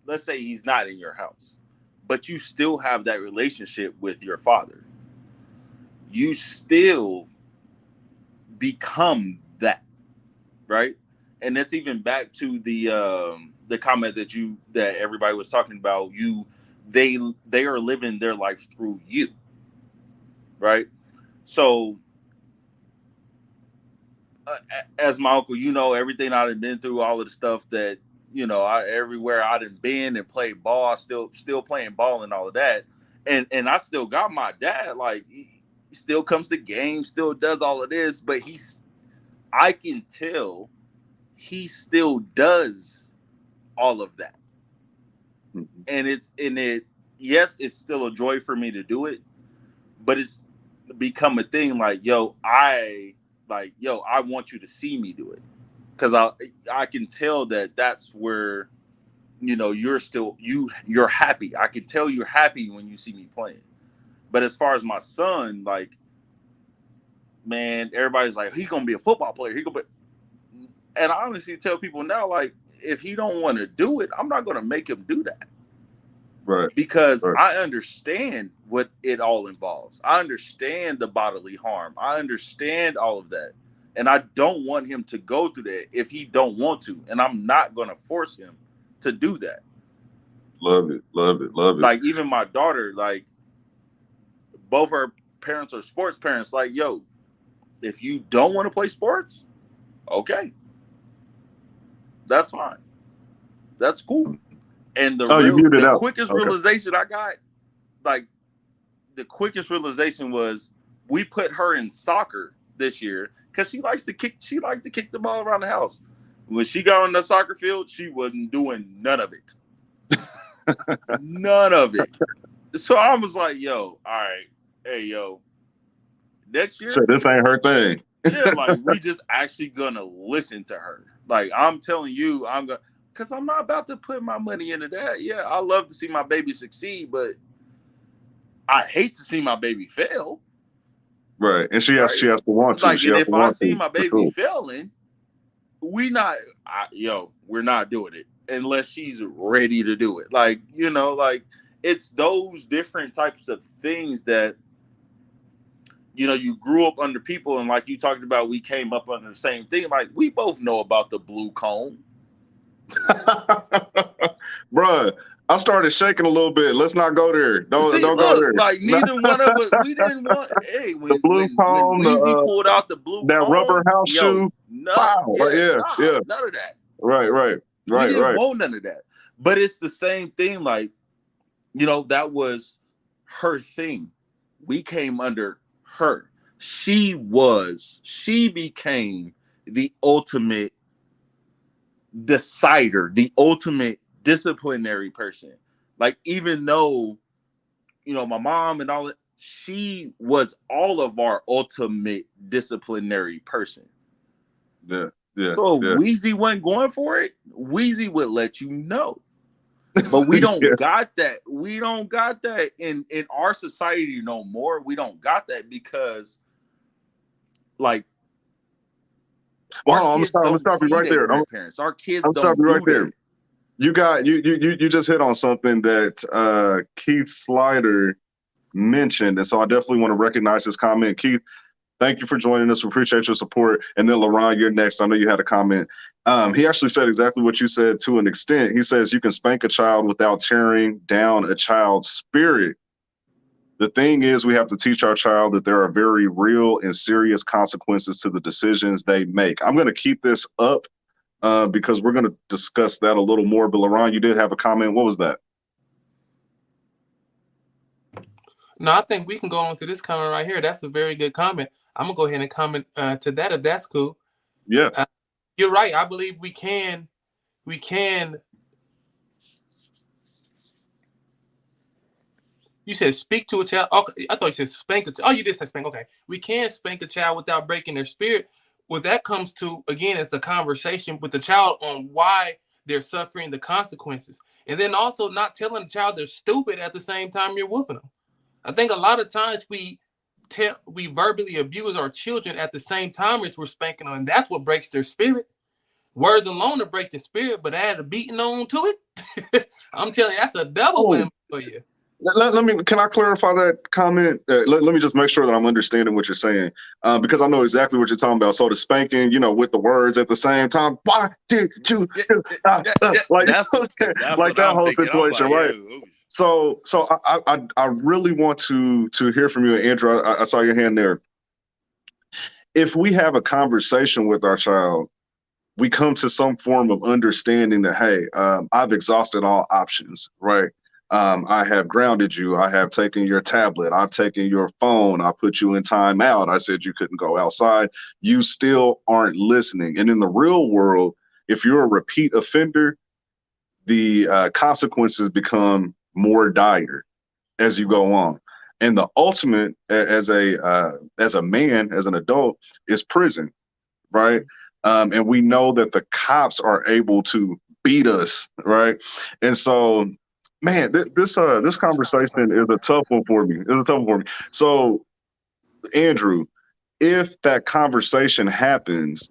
let's say he's not in your house, but you still have that relationship with your father, you still become that, right? And that's even back to the comment that everybody was talking about. They are living their life through you, right? So, as my uncle, everything I've been through, all of the stuff that, everywhere I done been and played ball, I still playing ball and all of that. And I still got my dad, he still comes to games, still does all of this, but I can tell he still does all of that. Mm-hmm. And yes, it's still a joy for me to do it, but it's become a thing I want you to see me do it, because I can tell that's where you're happy. I can tell you're happy when you see me playing. But as far as my son, man, everybody's like, he's gonna be a football player. And I honestly tell people now, if he don't want to do it, I'm not gonna make him do that. Right. Because I understand what it all involves. I understand the bodily harm. I understand all of that. And I don't want him to go through that if he don't want to. And I'm not going to force him to do that. Love it. Love it. Love it. Even my daughter, both her parents are sports parents. Yo, if you don't want to play sports, okay. That's fine. That's cool. And the quickest realization I got, the quickest realization was, we put her in soccer this year because she likes to kick. She liked to kick the ball around the house. When she got on the soccer field, she wasn't doing none of it. None of it. So I was like, yo, all right, hey, yo, next year. So this ain't her thing. Yeah, we just actually gonna listen to her. I'm telling you, because I'm not about to put my money into that. Yeah, I love to see my baby succeed, but I hate to see my baby fail. Right, and she has to want to. And if I see my baby failing, we're not doing it unless she's ready to do it. it's those different types of things that, you know, you grew up under people, and like you talked about, we came up under the same thing. Like, we both know about the blue cone. Bruh, I started shaking a little bit. Let's not go there. Don't go Look, there. like neither one of us, we didn't want. Hey, The blue when cone, Weezy pulled out the blue that rubber cone, house yo, shoe. no, Wow. Yeah. none of that. Right. We didn't want none of that. But it's the same thing. Like, you know, that was her thing. We came under her. She became the ultimate decider, the ultimate disciplinary person. Like, even though, you know, my mom and all that, she was all of our ultimate disciplinary person. Yeah. So if Weezy wasn't going for it, Weezy would let you know. But we don't got that. We don't got that in our society no more. We don't got that because, like, I'm gonna stop you right there. Our kids I'm don't stopping do right there. that. You just hit on something that Keith Slider mentioned, and so I definitely want to recognize his comment. Keith, thank you for joining us. We appreciate your support. And then LaRon, you're next. I know you had a comment. He actually said exactly what you said to an extent. He says you can spank a child without tearing down a child's spirit. The thing is, we have to teach our child that there are very real and serious consequences to the decisions they make. I'm going to keep this up because we're going to discuss that a little more. But LaRon, you did have a comment. What was that? No, I think we can go on to this comment right here. That's a very good comment. I'm going to go ahead and comment to that if that's cool. Yeah. You're right. I believe we can. You said speak to a child. Okay, I thought you said spank a child. Oh, you did say spank. Okay. We can spank a child without breaking their spirit. What that comes to, again, is a conversation with the child on why they're suffering the consequences. And then also not telling the child they're stupid at the same time you're whooping them. I think a lot of times we verbally abuse our children at the same time as we're spanking them, and that's what breaks their spirit. Words alone to break the spirit, but add a beating on to it. I'm telling you, that's a double whammy for you. Can I clarify that comment? Let me just make sure that I'm understanding what you're saying, because I know exactly what you're talking about. So the spanking, with the words at the same time. Why did you like that whole situation, right? So I really want to hear from you, Andrew. I saw your hand there. If we have a conversation with our child, we come to some form of understanding that, hey, I've exhausted all options, right? I have grounded you. I have taken your tablet. I've taken your phone. I put you in timeout. I said you couldn't go outside. You still aren't listening. And in the real world, if you're a repeat offender, the consequences become more dire as you go on. And the ultimate, as a man, as an adult, is prison, right? And we know that the cops are able to beat us, right? And so, man, this conversation is a tough one for me. So, Andrew, if that conversation happens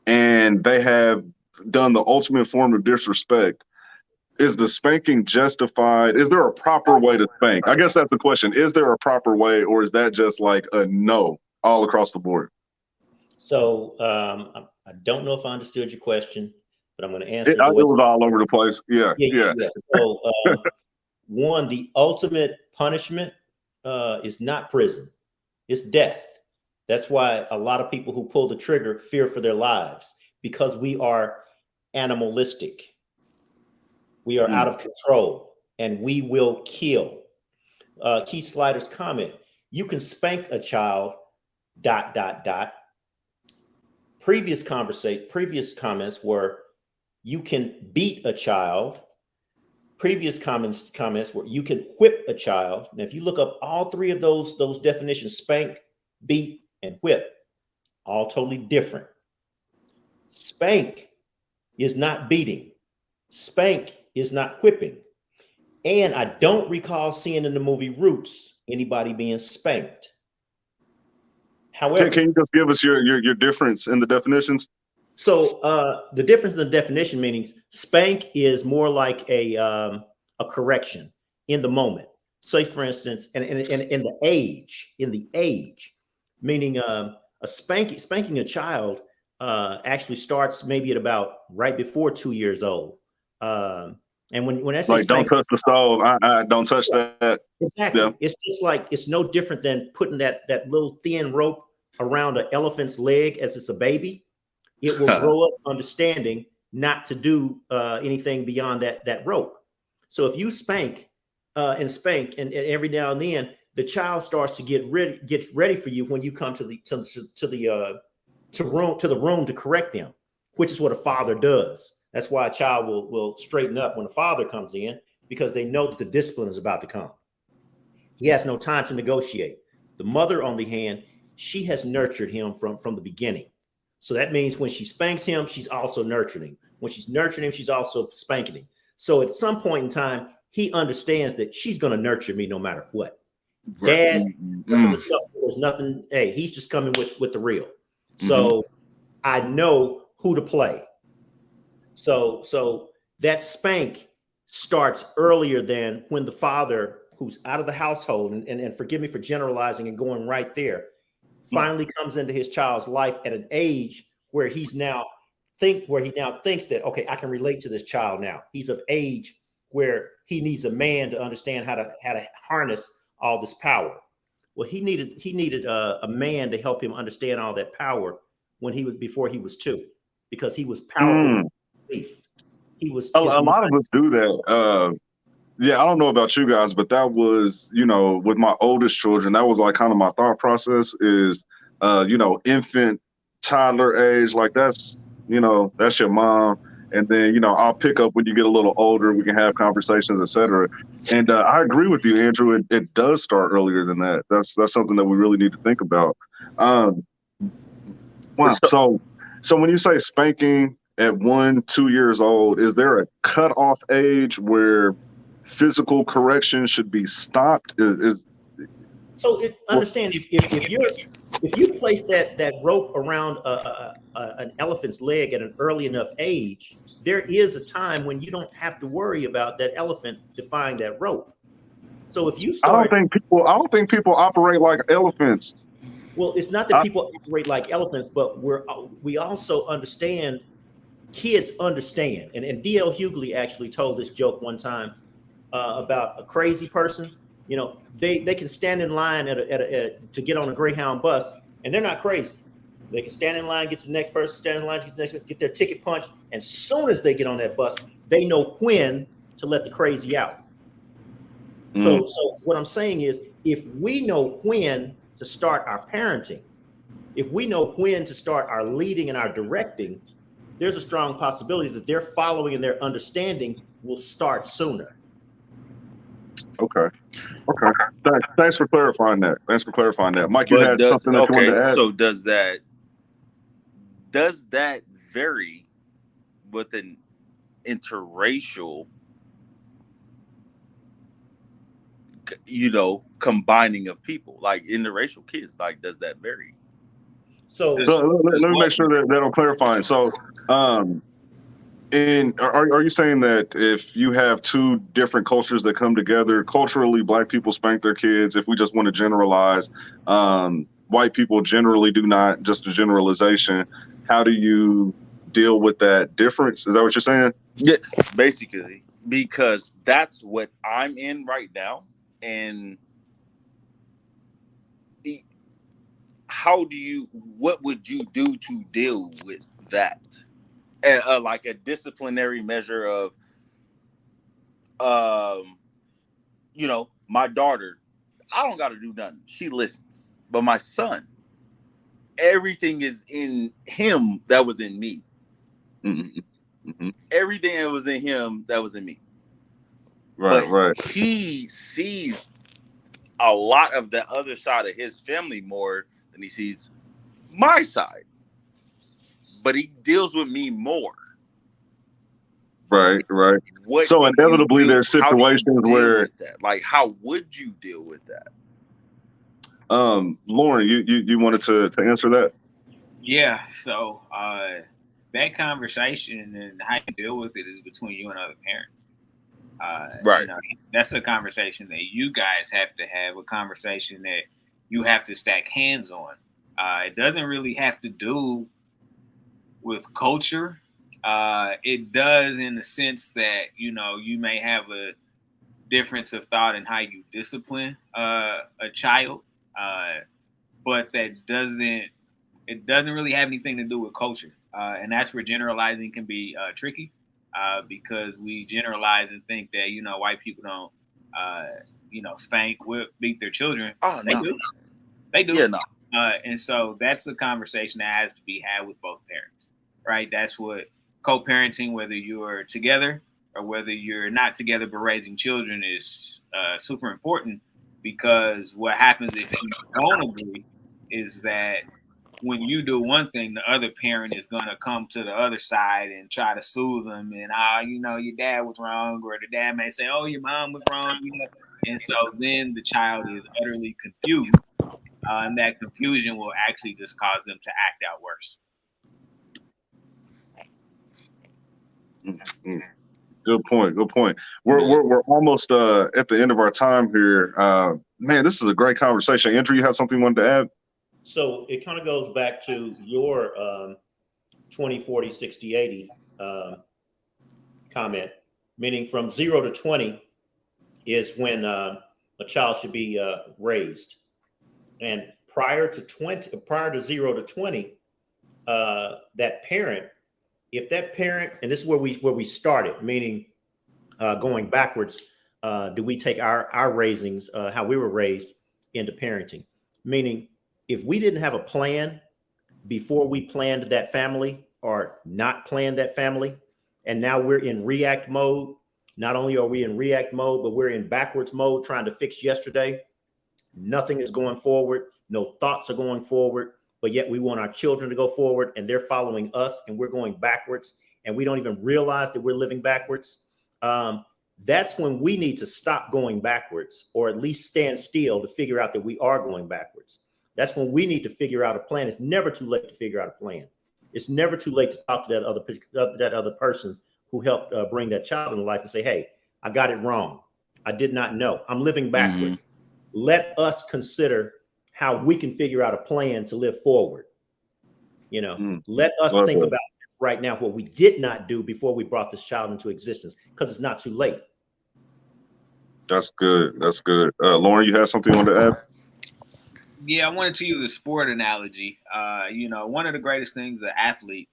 and they have done the ultimate form of disrespect, is the spanking justified? Is there a proper way to spank? I guess that's the question. Is there a proper way, or is that just like a no all across the board? So I don't know if I understood your question, but I'm going to answer it. It was all over the place. Yeah. So one, the ultimate punishment is not prison. It's death. That's why a lot of people who pull the trigger fear for their lives, because we are animalistic. We are out of control, and we will kill. Keith Slider's comment, you can spank a child, ... Previous comments were you can beat a child. Previous comments were you can whip a child. Now, if you look up all three of those definitions, spank, beat, and whip, all totally different. Spank is not beating. Spank is not whipping. And I don't recall seeing in the movie Roots anybody being spanked. However, can you just give us your difference in the definitions? So the difference in the definition meanings, spank is more like a a correction in the moment. Say, for instance, and in the age, meaning a spanking a child actually starts maybe at about right before 2 years old. And when I say Like, don't touch the stove. I don't touch that. exactly, Yeah. it's just like it's no different than putting that little thin rope around an elephant's leg as it's a baby. It will grow up understanding not to do anything beyond that rope. So if you spank and spank, and every now and then the child starts to get ready for you when you come to the room to correct them, which is what a father does. That's why a child will straighten up when a father comes in, because they know that the discipline is about to come. He has no time to negotiate. The mother, on the hand, she has nurtured him from the beginning. So that means when she spanks him, she's also nurturing him. When she's nurturing him, she's also spanking him. So at some point in time, he understands that she's going to nurture me no matter what. Dad, there's nothing. Hey, he's just coming with the real. So I know who to play. So that spank starts earlier than when the father, who's out of the household, and forgive me for generalizing and going right there, finally comes into his child's life at an age where he now thinks that, okay, I can relate to this child now. He's of age where he needs a man to understand how to harness all this power. Well, he needed a man to help him understand all that power before he was 2, because he was powerful. He was a lot of us do that. Yeah, I don't know about you guys, but that was, with my oldest children, that was like kind of my thought process is, infant, toddler age, like that's your mom. And then, I'll pick up when you get a little older, we can have conversations, etc. And I agree with you, Andrew. It does start earlier than that. That's something that we really need to think about. Wow. So when you say spanking at 1-2 years old, is there a cutoff age where physical correction should be stopped? Understand, if you place that rope around an elephant's leg at an early enough age, there is a time when you don't have to worry about that elephant defying that rope. So if you start, I don't think people operate like elephants. Well, it's not that people operate like elephants, but we also understand. Kids understand, and D.L. Hughley actually told this joke one time about a crazy person. They can stand in line to get on a Greyhound bus, and they're not crazy. They can stand in line, get to the next person, stand in line, get their ticket punched, and as soon as they get on that bus, they know when to let the crazy out. So what I'm saying is, if we know when to start our parenting, if we know when to start our leading and our directing, there's a strong possibility that their following and their understanding will start sooner. Okay. Thanks for clarifying that. Mike, you had something that you wanted to add? So does that vary with an interracial, combining of people, like interracial kids? Like, does that vary? So let me make sure that I'm clarifying. So, are you saying that if you have 2 different cultures that come together, culturally, Black people spank their kids? If we just want to generalize, white people generally do not. Just a generalization. How do you deal with that difference? Is that what you're saying? Yeah, basically, because that's what I'm in right now, and what would you do to deal with that? Like a disciplinary measure of, my daughter, I don't got to do nothing. She listens. But my son, everything is in him that was in me. Everything that was in him that was in me. Right. He sees a lot of the other side of his family more than he sees my side. But he deals with me more. Right. So inevitably there's situations where, like, how would you deal with that? Lauren, you wanted to answer that? Yeah. So that conversation and how you deal with it is between you and other parents. Right. You know, that's a conversation that you guys have to have, a conversation that you have to stack hands on. It doesn't really have to do with culture. It does in the sense that, you know, you may have a difference of thought in how you discipline a child, but it doesn't really have anything to do with culture. And that's where generalizing can be tricky, because we generalize and think that, you know, white people don't, you know, spank, whip, beat their children. Oh They no. do. They do. Yeah, no. And so that's a conversation that has to be had with both parents, right? That's what co-parenting, whether you're together or whether you're not together but raising children, is super important, because what happens if you don't agree is that when you do one thing, the other parent is going to come to the other side and try to soothe them. And, you know, your dad was wrong, or the dad may say, oh, your mom was wrong. You know? And so then the child is utterly confused. And that confusion will actually just cause them to act out worse. Mm-hmm. Good point. Good point. We're almost at the end of our time here. Man, this is a great conversation. Andrew, you have something you wanted to add? So it kind of goes back to your 20, 40, 60, 80 comment, meaning from 0 to 20 is when a child should be raised. And prior to 0 to 20, that parent, if that parent, and this is where we started, meaning going backwards, do we take our raisings, how we were raised, into parenting? Meaning, if we didn't have a plan before we planned that family, or not planned that family, and now we're in react mode, not only are we in react mode, but we're in backwards mode trying to fix yesterday. Nothing is going forward. No thoughts are going forward, but yet we want our children to go forward, and they're following us, and we're going backwards, and we don't even realize that we're living backwards. That's when we need to stop going backwards, or at least stand still to figure out that we are going backwards. That's when we need to figure out a plan. It's never too late to figure out a plan. It's never too late to talk to that other person who helped bring that child into life and say, hey, I got it wrong. I did not know. I'm living backwards. Let us consider how we can figure out a plan to live forward. You know, let us think about right now what we did not do before we brought this child into existence, because it's not too late. That's good. That's good. Lauren, you have something you want to add? Yeah, I wanted to use a sport analogy. You know, one of the greatest things an athlete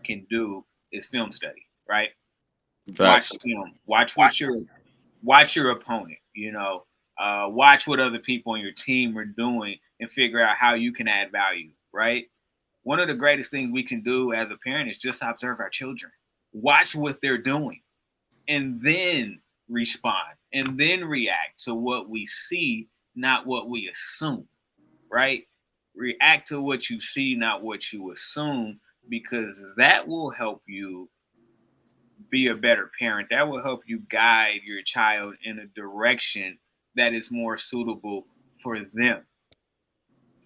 can do is film study, right? Facts. Watch film. Watch your opponent. You know, watch what other people on your team are doing and figure out how you can add value, right? One of the greatest things we can do as a parent is just observe our children. Watch what they're doing, and then respond, and then react to what we see, not what we assume. Right? React to what you see, not what you assume, because that will help you be a better parent. That will help you guide your child in a direction that is more suitable for them.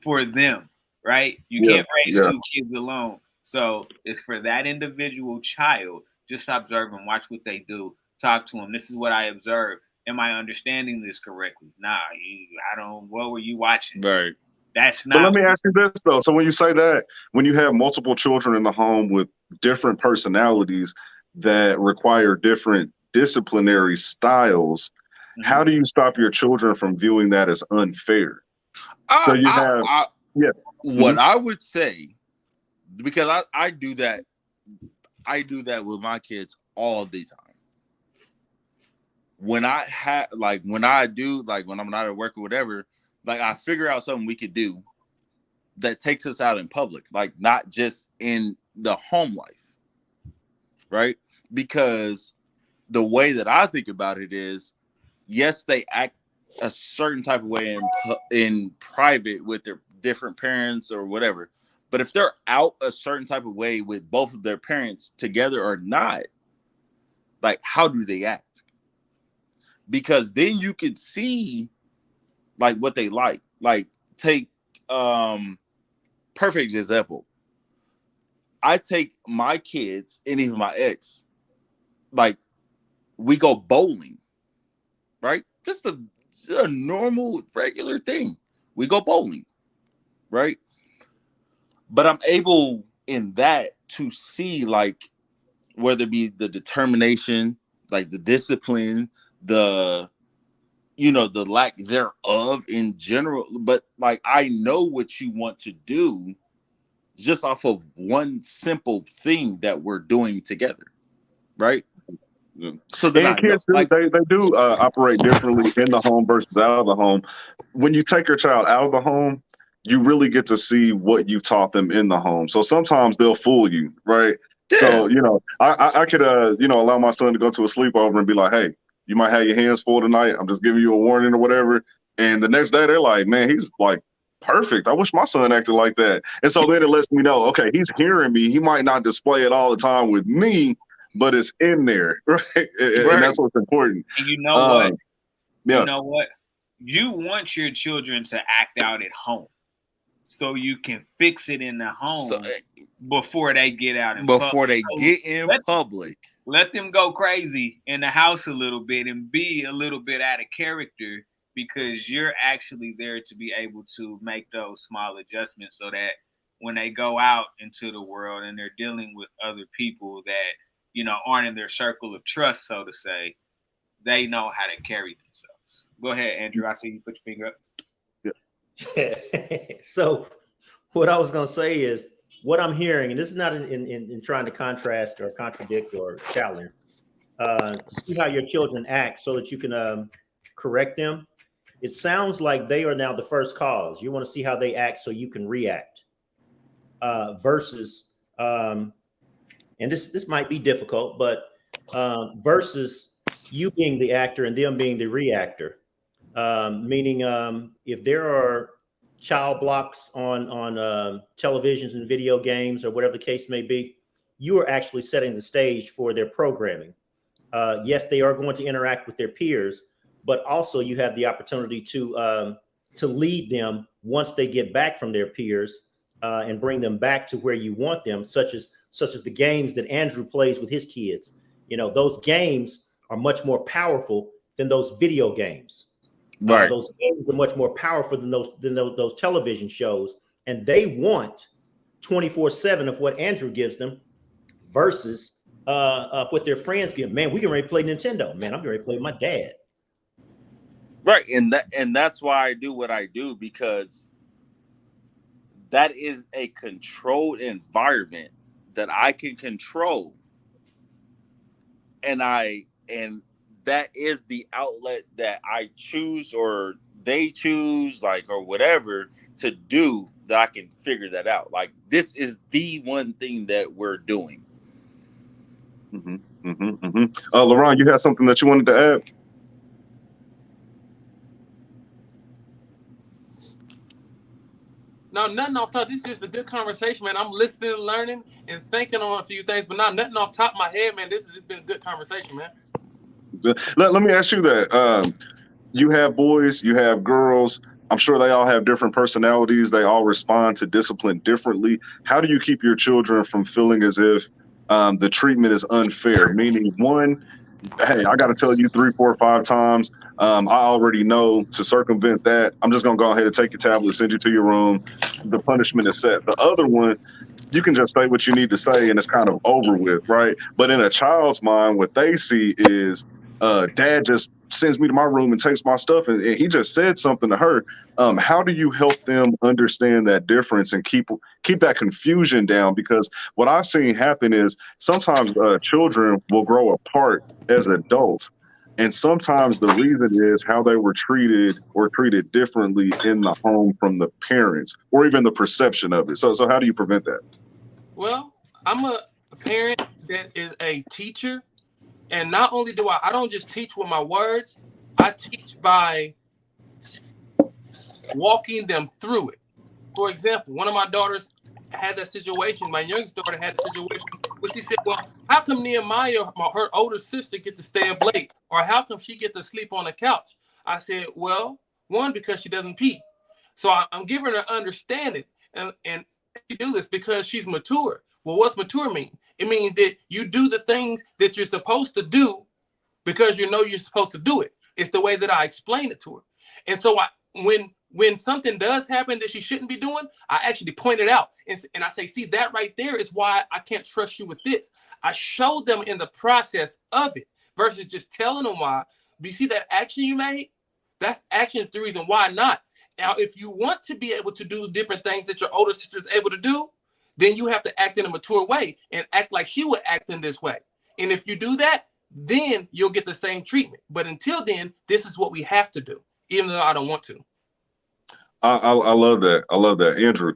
For them, right? You can't raise two kids alone. So it's for that individual child. Just observe them, watch what they do, talk to them. This is what I observed. Am I understanding this correctly? Nah, I don't. What were you watching? Right. That's not. But let me ask you this though. So when you say that, when you have multiple children in the home with different personalities that require different disciplinary styles, how do you stop your children from viewing that as unfair? So you have, what I would say, because I do that with my kids all the time. When I'm not at work or whatever, like I figure out something we could do that takes us out in public, like not just in the home life, right? Because the way that I think about it is, yes, they act a certain type of way in private with their different parents or whatever, but if they're out a certain type of way with both of their parents together or not, like how do they act? Because then you could see like what they like. Like take perfect example. I take my kids and even my ex, like we go bowling, right? Just a normal, regular thing. We go bowling, right? But I'm able in that to see, like, whether it be the determination, like the discipline, the the lack thereof in general. But like, I know what you want to do just off of one simple thing that we're doing together, right? Yeah. So then And I know, kids do like, they do operate differently in the home versus out of the home. When you take your child out of the home, you really get to see what you taught them in the home. So sometimes they'll fool you, right? yeah, So I could allow my son to go to a sleepover and be like, hey, you might have your hands full tonight. I'm just giving you a warning or whatever. And the next day they're like, man, he's like perfect. I wish my son acted like that. And so then it lets me know, okay, he's hearing me. He might not display it all the time with me, but it's in there, right? And right, that's what's important. And you know what? Yeah. You know what? You want your children to act out at home so you can fix it in the home so before they get out in before public. they get in public, Let them go crazy in the house a little bit and be a little bit out of character, because you're actually there to be able to make those small adjustments so that when they go out into the world and they're dealing with other people that, aren't in their circle of trust, so to say, they know how to carry themselves. Go ahead, Andrew. I see you put your finger up. So what I was going to say is, what I'm hearing, and this is not in trying to contrast or contradict or challenge, to see how your children act so that you can correct them. It sounds like they are now the first cause. You want to see how they act so you can react, versus, and this might be difficult, but versus you being the actor and them being the reactor. Meaning, if there are child blocks on televisions and video games or whatever the case may be, you are actually setting the stage for their programming. Yes, they are going to interact with their peers, but also you have the opportunity to lead them once they get back from their peers, and bring them back to where you want them, such as the games that Andrew plays with his kids. Those games are much more powerful than those video games. right, Those games are much more powerful than those television shows, and they want 24/7 of what Andrew gives them versus what their friends give. Man, we can ready to play Nintendo. Man, I'm ready to play with my dad. right, and that's why I do what I do, because that is a controlled environment that I can control, and that is the outlet that I choose, or they choose, like, or whatever to do, that I can figure that out. Like, this is the one thing that we're doing. LaRon, you had something that you wanted to add? No, nothing off top. This is just a good conversation, man. I'm listening, learning, and thinking on a few things, but not nothing off top of my head, man. This has just been a good conversation, man. Let me ask you that. You have boys, you have girls. I'm sure they all have different personalities. They all respond to discipline differently. How do you keep your children from feeling as if the treatment is unfair? Meaning, one, hey, I got to tell you 3, 4, 5 times. I already know to circumvent that. I'm just going to go ahead and take your tablet, send you to your room. The punishment is set. The other one, you can just say what you need to say and it's kind of over with, right? But in a child's mind, what they see is dad just sends me to my room and takes my stuff, and he just said something to her. How do you help them understand that difference and keep that confusion down? Because what I've seen happen is sometimes children will grow apart as adults, and sometimes the reason is how they were treated or treated differently in the home from the parents, or even the perception of it. So how do you prevent that? Well, I'm a parent that is a teacher, and not only do I don't just teach with my words, I teach by walking them through it. For example, one of my daughters had that situation. My youngest daughter had a situation where she said, well, how come Nehemiah, her older sister, get to stay up late? Or how come she get to sleep on the couch? I said, well, one, because she doesn't pee. So I'm giving her understanding. And she do this because she's mature. Well, what's mature mean? It means that you do the things that you're supposed to do because you know you're supposed to do it. It's the way that I explain it to her. And so when something does happen that she shouldn't be doing, I actually point it out. And I say, see, that right there is why I can't trust you with this. I show them in the process of it versus just telling them why. Do you see that action you made? That action is the reason why not. Now, if you want to be able to do different things that your older sister is able to do, then you have to act in a mature way and act like she would act in this way. And if you do that, then you'll get the same treatment. But until then, this is what we have to do, even though I don't want to. I love that. I love that. Andrew.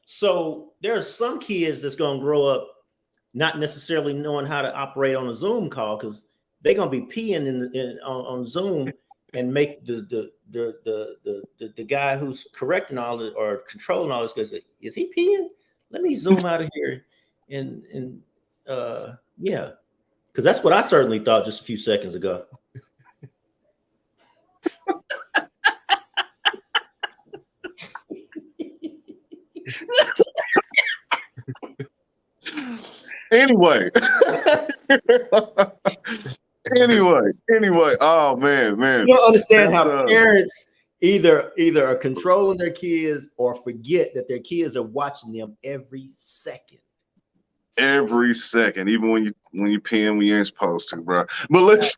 So there are some kids that's going to grow up not necessarily knowing how to operate on a Zoom call because they're going to be peeing on Zoom and make the guy who's correcting all this or controlling all this goes, is he peeing? Let me zoom out of here and yeah, because that's what I certainly thought just a few seconds ago. Anyway. Anyway. Oh man. You don't understand how parents either are controlling their kids or forget that their kids are watching them every second. Every second, even when you pin when you ain't supposed to, bro. But let's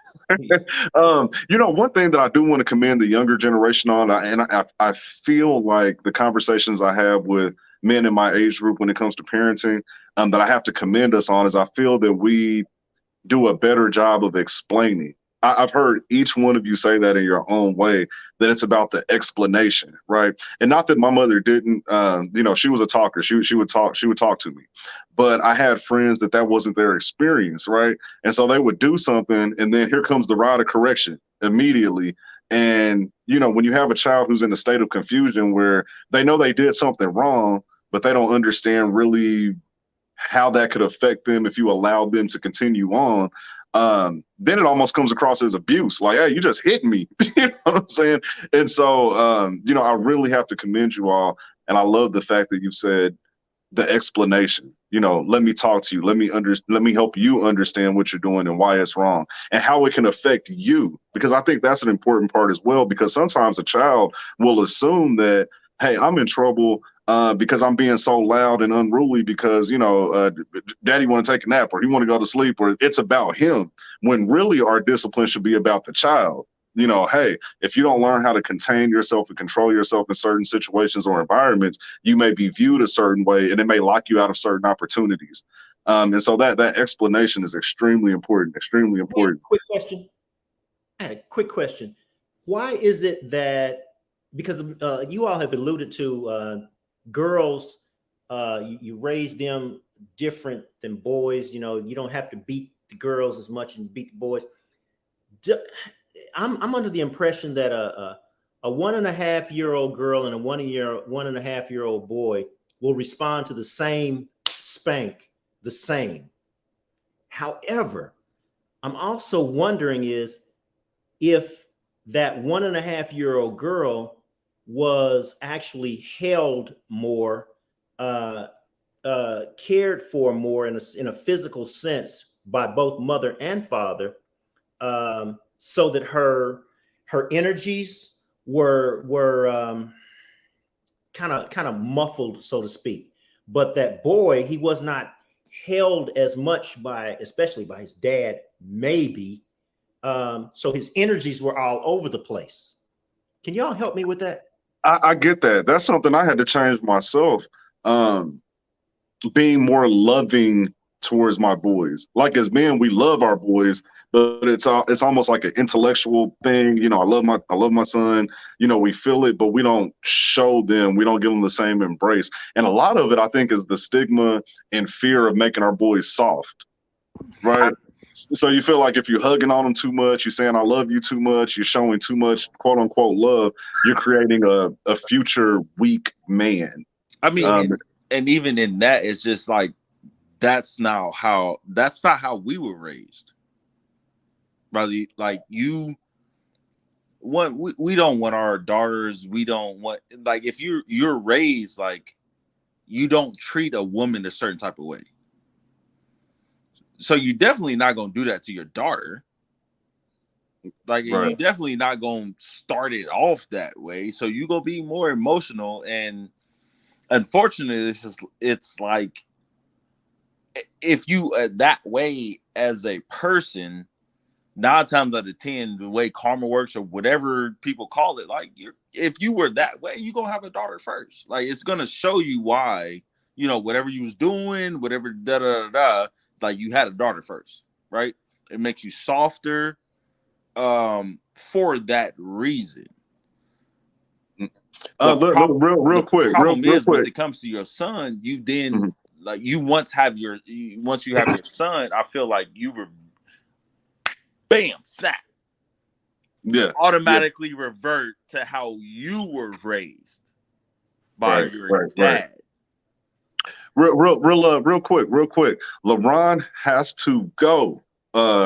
one thing that I do want to commend the younger generation on, and I feel like the conversations I have with men in my age group when it comes to parenting, that I have to commend us on is I feel that we do a better job of explaining. I've heard each one of you say that in your own way, that it's about the explanation, right? And not that my mother didn't, she was a talker. She would talk to me, but I had friends that wasn't their experience, right? And so they would do something, and then here comes the rod of correction immediately. And when you have a child who's in a state of confusion where they know they did something wrong, but they don't understand really how that could affect them if you allow them to continue on. Then it almost comes across as abuse, like, hey, you just hit me. You know what I'm saying? And so, I really have to commend you all. And I love the fact that you said the explanation, let me talk to you. Let me help you understand what you're doing and why it's wrong and how it can affect you. Because I think that's an important part as well, because sometimes a child will assume that, hey, I'm in trouble because I'm being so loud and unruly because, daddy want to take a nap or he want to go to sleep or it's about him, when really our discipline should be about the child. Hey, if you don't learn how to contain yourself and control yourself in certain situations or environments, you may be viewed a certain way and it may lock you out of certain opportunities. And so that explanation is extremely important, extremely important. Quick question. I had a quick question. Why is it that, because you all have alluded to girls, you raise them different than boys. You don't have to beat the girls as much and beat the boys. I'm under the impression that a 1.5-year-old girl and a 1.5-year-old boy will respond to the same spank the same. However, I'm also wondering is if that 1.5-year-old girl was actually held more, cared for more in a physical sense by both mother and father, so that her energies were kind of muffled, so to speak. But that boy, he was not held as much especially by his dad, maybe. So his energies were all over the place. Can y'all help me with that? I get that. That's something I had to change myself. Being more loving towards my boys. Like as men, we love our boys, but it's almost like an intellectual thing. I love my son. We feel it, but we don't show them. We don't give them the same embrace. And a lot of it, I think, is the stigma and fear of making our boys soft, right? So you feel like if you're hugging on them too much, you're saying I love you too much, you're showing too much quote unquote love, you're creating a future weak man. I mean, and even in that, it's just like that's not how we were raised. Right? Like we don't want our daughters, we don't want, like, if you're raised like you don't treat a woman a certain type of way. So you're definitely not going to do that to your daughter. Like, Right. you definitely not gonna start it off that way. So you gonna be more emotional, and unfortunately, it's like if you that way as a person, 9 times out of 10, the way karma works or whatever people call it, like if you were that way, you're gonna have a daughter first. Like, it's gonna show you why, whatever you was doing, whatever like you had a daughter first, right? It makes you softer for that reason. Real quick. Problem is, once it comes to your son, you then like once you have your son, I feel like you were bam, snap. Yeah. Automatically revert to how you were raised by your dad. Real quick. LaRon has to go.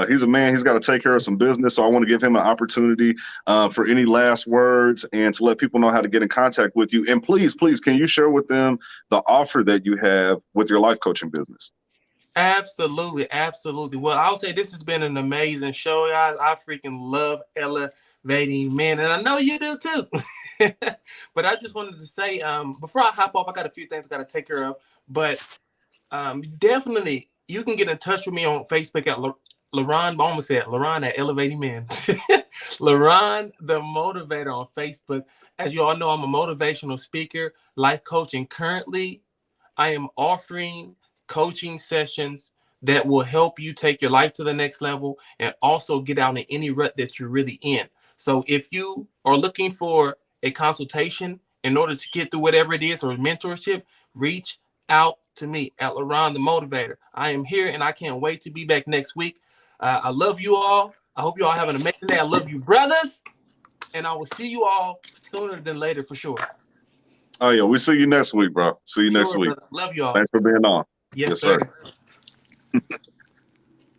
He's a man. He's got to take care of some business. So I want to give him an opportunity for any last words and to let people know how to get in contact with you. And please, can you share with them the offer that you have with your life coaching business? Absolutely. Well, I'll say this has been an amazing show, guys. I freaking love elevating men, and I know you do too. But I just wanted to say, before I hop off, I got a few things I got to take care of. But definitely, you can get in touch with me on Facebook at LaRon. I almost said LaRon at Elevating Men. LaRon the Motivator on Facebook. As you all know, I'm a motivational speaker, life coach, and currently I am offering coaching sessions that will help you take your life to the next level and also get out in any rut that you're really in. So if you are looking for a consultation in order to get through whatever it is, or mentorship, reach out to me at LaRon the Motivator. I am here and I can't wait to be back next week. I love you all. I hope you all have an amazing day. I love you, brothers. And I will see you all sooner than later for sure. Oh, yeah. We'll see you next week, bro. See you next week. Brother. Love you all. Thanks for being on. Yes, sir. All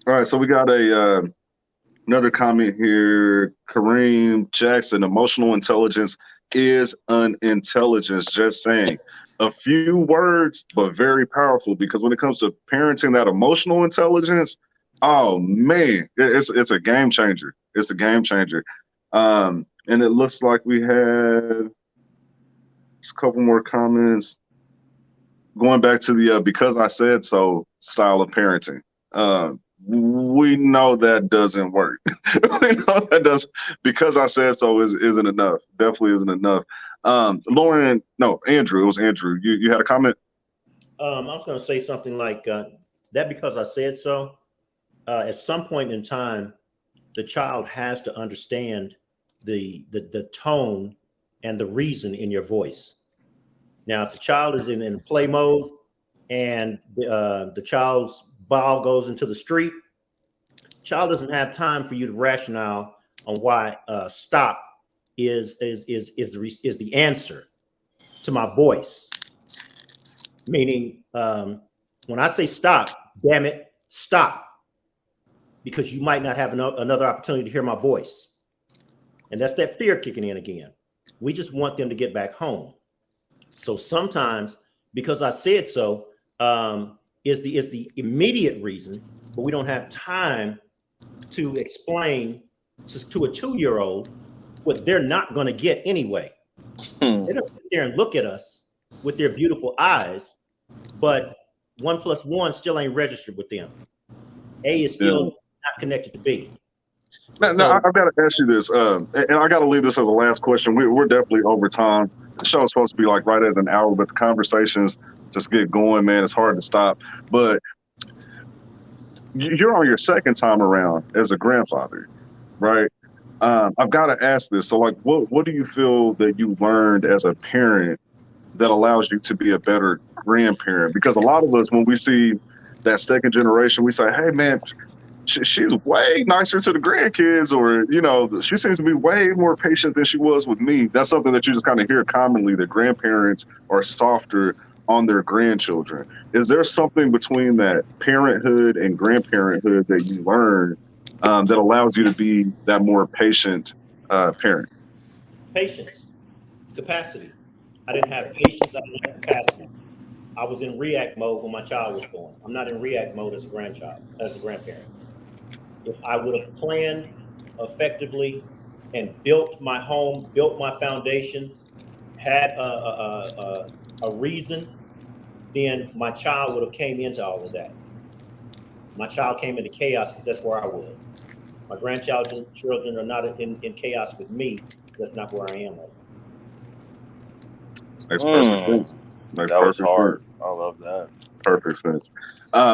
right. So we got another comment here. Kareem Jackson, emotional intelligence is an intelligence. Just saying. A few words, but very powerful, because when it comes to parenting that emotional intelligence, oh man, it's a game changer. It's a game changer. And it looks like we have a couple more comments going back to the because I said so style of parenting. We know that doesn't work. We know that does, because I said so isn't enough. Definitely isn't enough. Lauren, no, Andrew, it was Andrew. You had a comment? I was going to say something like that because I said so. At some point in time, the child has to understand the tone and the reason in your voice. Now, if the child is in play mode and the child's ball goes into the street, child doesn't have time for you to rationale on why stop is the answer to my voice. Meaning, when I say stop, damn it, stop, because you might not have another opportunity to hear my voice, and that's that fear kicking in again. We just want them to get back home. So sometimes, because I said so, is the immediate reason, but we don't have time to explain to a 2-year-old what they're not going to get anyway. They don't sit there and look at us with their beautiful eyes, but 1 + 1 still ain't registered with them. A is still not connected to B. Now, I've got to ask you this, and I got to leave this as a last question. We're definitely over time. The show is supposed to be like right at an hour, but the conversations just get going, man. It's hard to stop. But you're on your second time around as a grandfather, right? I've got to ask this. So, like, what do you feel that you learned as a parent that allows you to be a better grandparent? Because a lot of us, when we see that second generation, we say, hey, man, she's way nicer to the grandkids, or, she seems to be way more patient than she was with me. That's something that you just kind of hear commonly, that grandparents are softer on their grandchildren. Is there something between that parenthood and grandparenthood that you learn that allows you to be that more patient parent? Patience, capacity. I didn't have patience. I didn't have capacity. I was in react mode when my child was born. I'm not in react mode as a grandparent. If I would have planned effectively and built my home, built my foundation, had a reason, then my child would have came into all of that. My child came into chaos because that's where I was. My grandchildren are not in chaos with me. That's not where I am right now. Makes perfect sense. Makes That was perfect hard. sense. I love that. Perfect sense.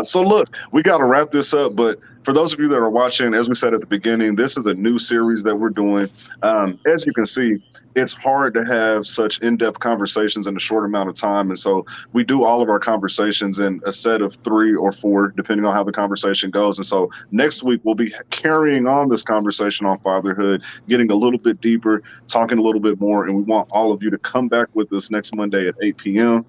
So look, we got to wrap this up, but for those of you that are watching, as we said at the beginning, this is a new series that we're doing. As you can see, it's hard to have such in-depth conversations in a short amount of time. And so we do all of our conversations in a set of 3 or 4, depending on how the conversation goes. And so next week, we'll be carrying on this conversation on fatherhood, getting a little bit deeper, talking a little bit more. And we want all of you to come back with us next Monday at 8 p.m.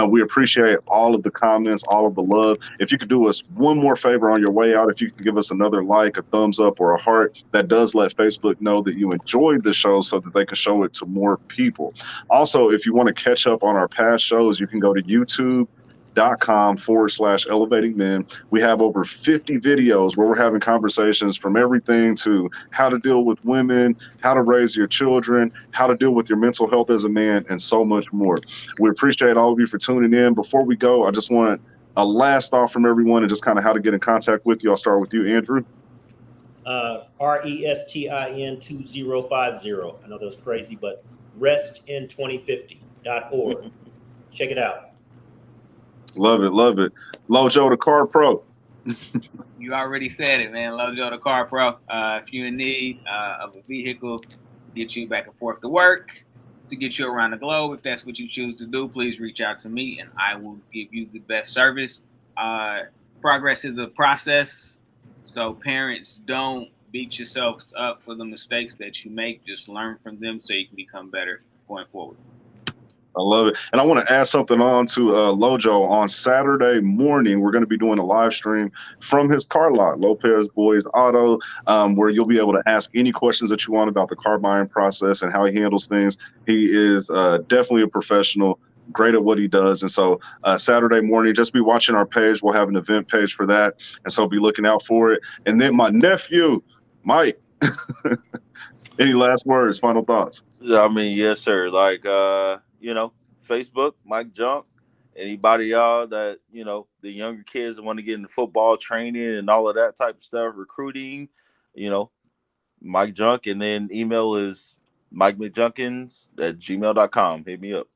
We appreciate all of the comments, all of the love. If you could do us one more favor on your way out, if you could give us another like, a thumbs up, or a heart, that does let Facebook know that you enjoyed the show so that they can show it to more people. Also, if you want to catch up on our past shows, you can go to youtube.com/elevating men. We have over 50 videos where we're having conversations from everything to how to deal with women, how to raise your children, how to deal with your mental health as a man, and so much more. We appreciate all of you for tuning in. Before we go, I just want a last thought from everyone and just kind of how to get in contact with you. I'll start with you, Andrew. RESTIN 2050. I know that was crazy, but restin2050.org. Check it out. Love it. Love it. Lojo, the Car Pro. You already said it, man. Lojo, the Car Pro. If you're in need of a vehicle to get you back and forth to work, to get you around the globe, if that's what you choose to do, please reach out to me and I will give you the best service. Progress is a process, so parents, don't beat yourselves up for the mistakes that you make. Just learn from them so you can become better going forward. I love it. And I want to add something on to Lojo. On Saturday morning, we're going to be doing a live stream from his car lot, Lopez Boys Auto, where you'll be able to ask any questions that you want about the car buying process and how he handles things. He is definitely a professional, great at what he does. And so Saturday morning, just be watching our page. We'll have an event page for that. And so be looking out for it. And then my nephew, Mike, any last words, final thoughts? I mean, yes, sir. Like, Facebook, Mike Junk, anybody y'all that, the younger kids that want to get into football training and all of that type of stuff, recruiting, Mike Junk. And then email is MikeMcJunkins@gmail.com. Hit me up.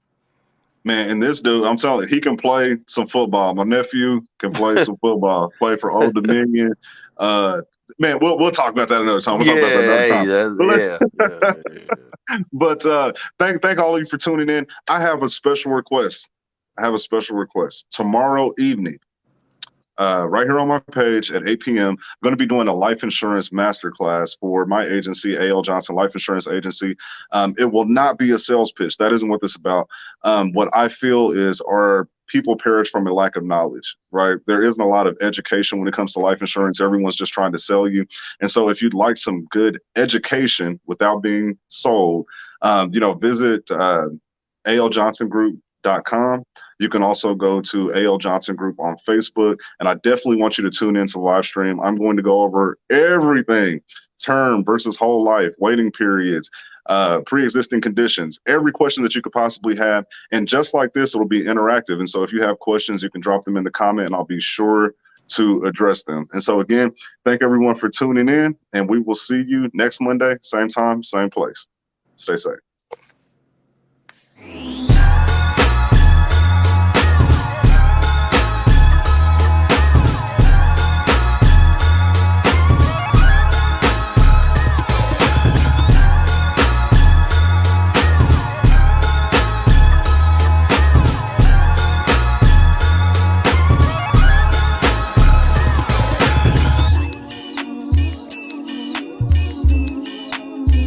Man, and this dude, I'm telling you, he can play some football. My nephew can play some football, play for Old Dominion. Man, we'll talk about that another time. We'll talk about that another time. But thank all of you for tuning in. I have a special request. Tomorrow evening, right here on my page at 8 p.m., I'm going to be doing a life insurance masterclass for my agency, A.L. Johnson Life Insurance Agency. It will not be a sales pitch. That isn't what this is about. What I feel is our people perish from a lack of knowledge, right? There isn't a lot of education when it comes to life insurance. Everyone's just trying to sell you. And so if you'd like some good education without being sold, visit aljohnsongroup.com. You can also go to A.L. Johnson Group on Facebook. And I definitely want you to tune into the live stream. I'm going to go over everything: term versus whole life, waiting periods, pre-existing conditions, every question that you could possibly have. And just like this, it'll be interactive. And so if you have questions, you can drop them in the comment and I'll be sure to address them. And so again, thank everyone for tuning in, and we will see you next Monday, same time, same place. Stay safe.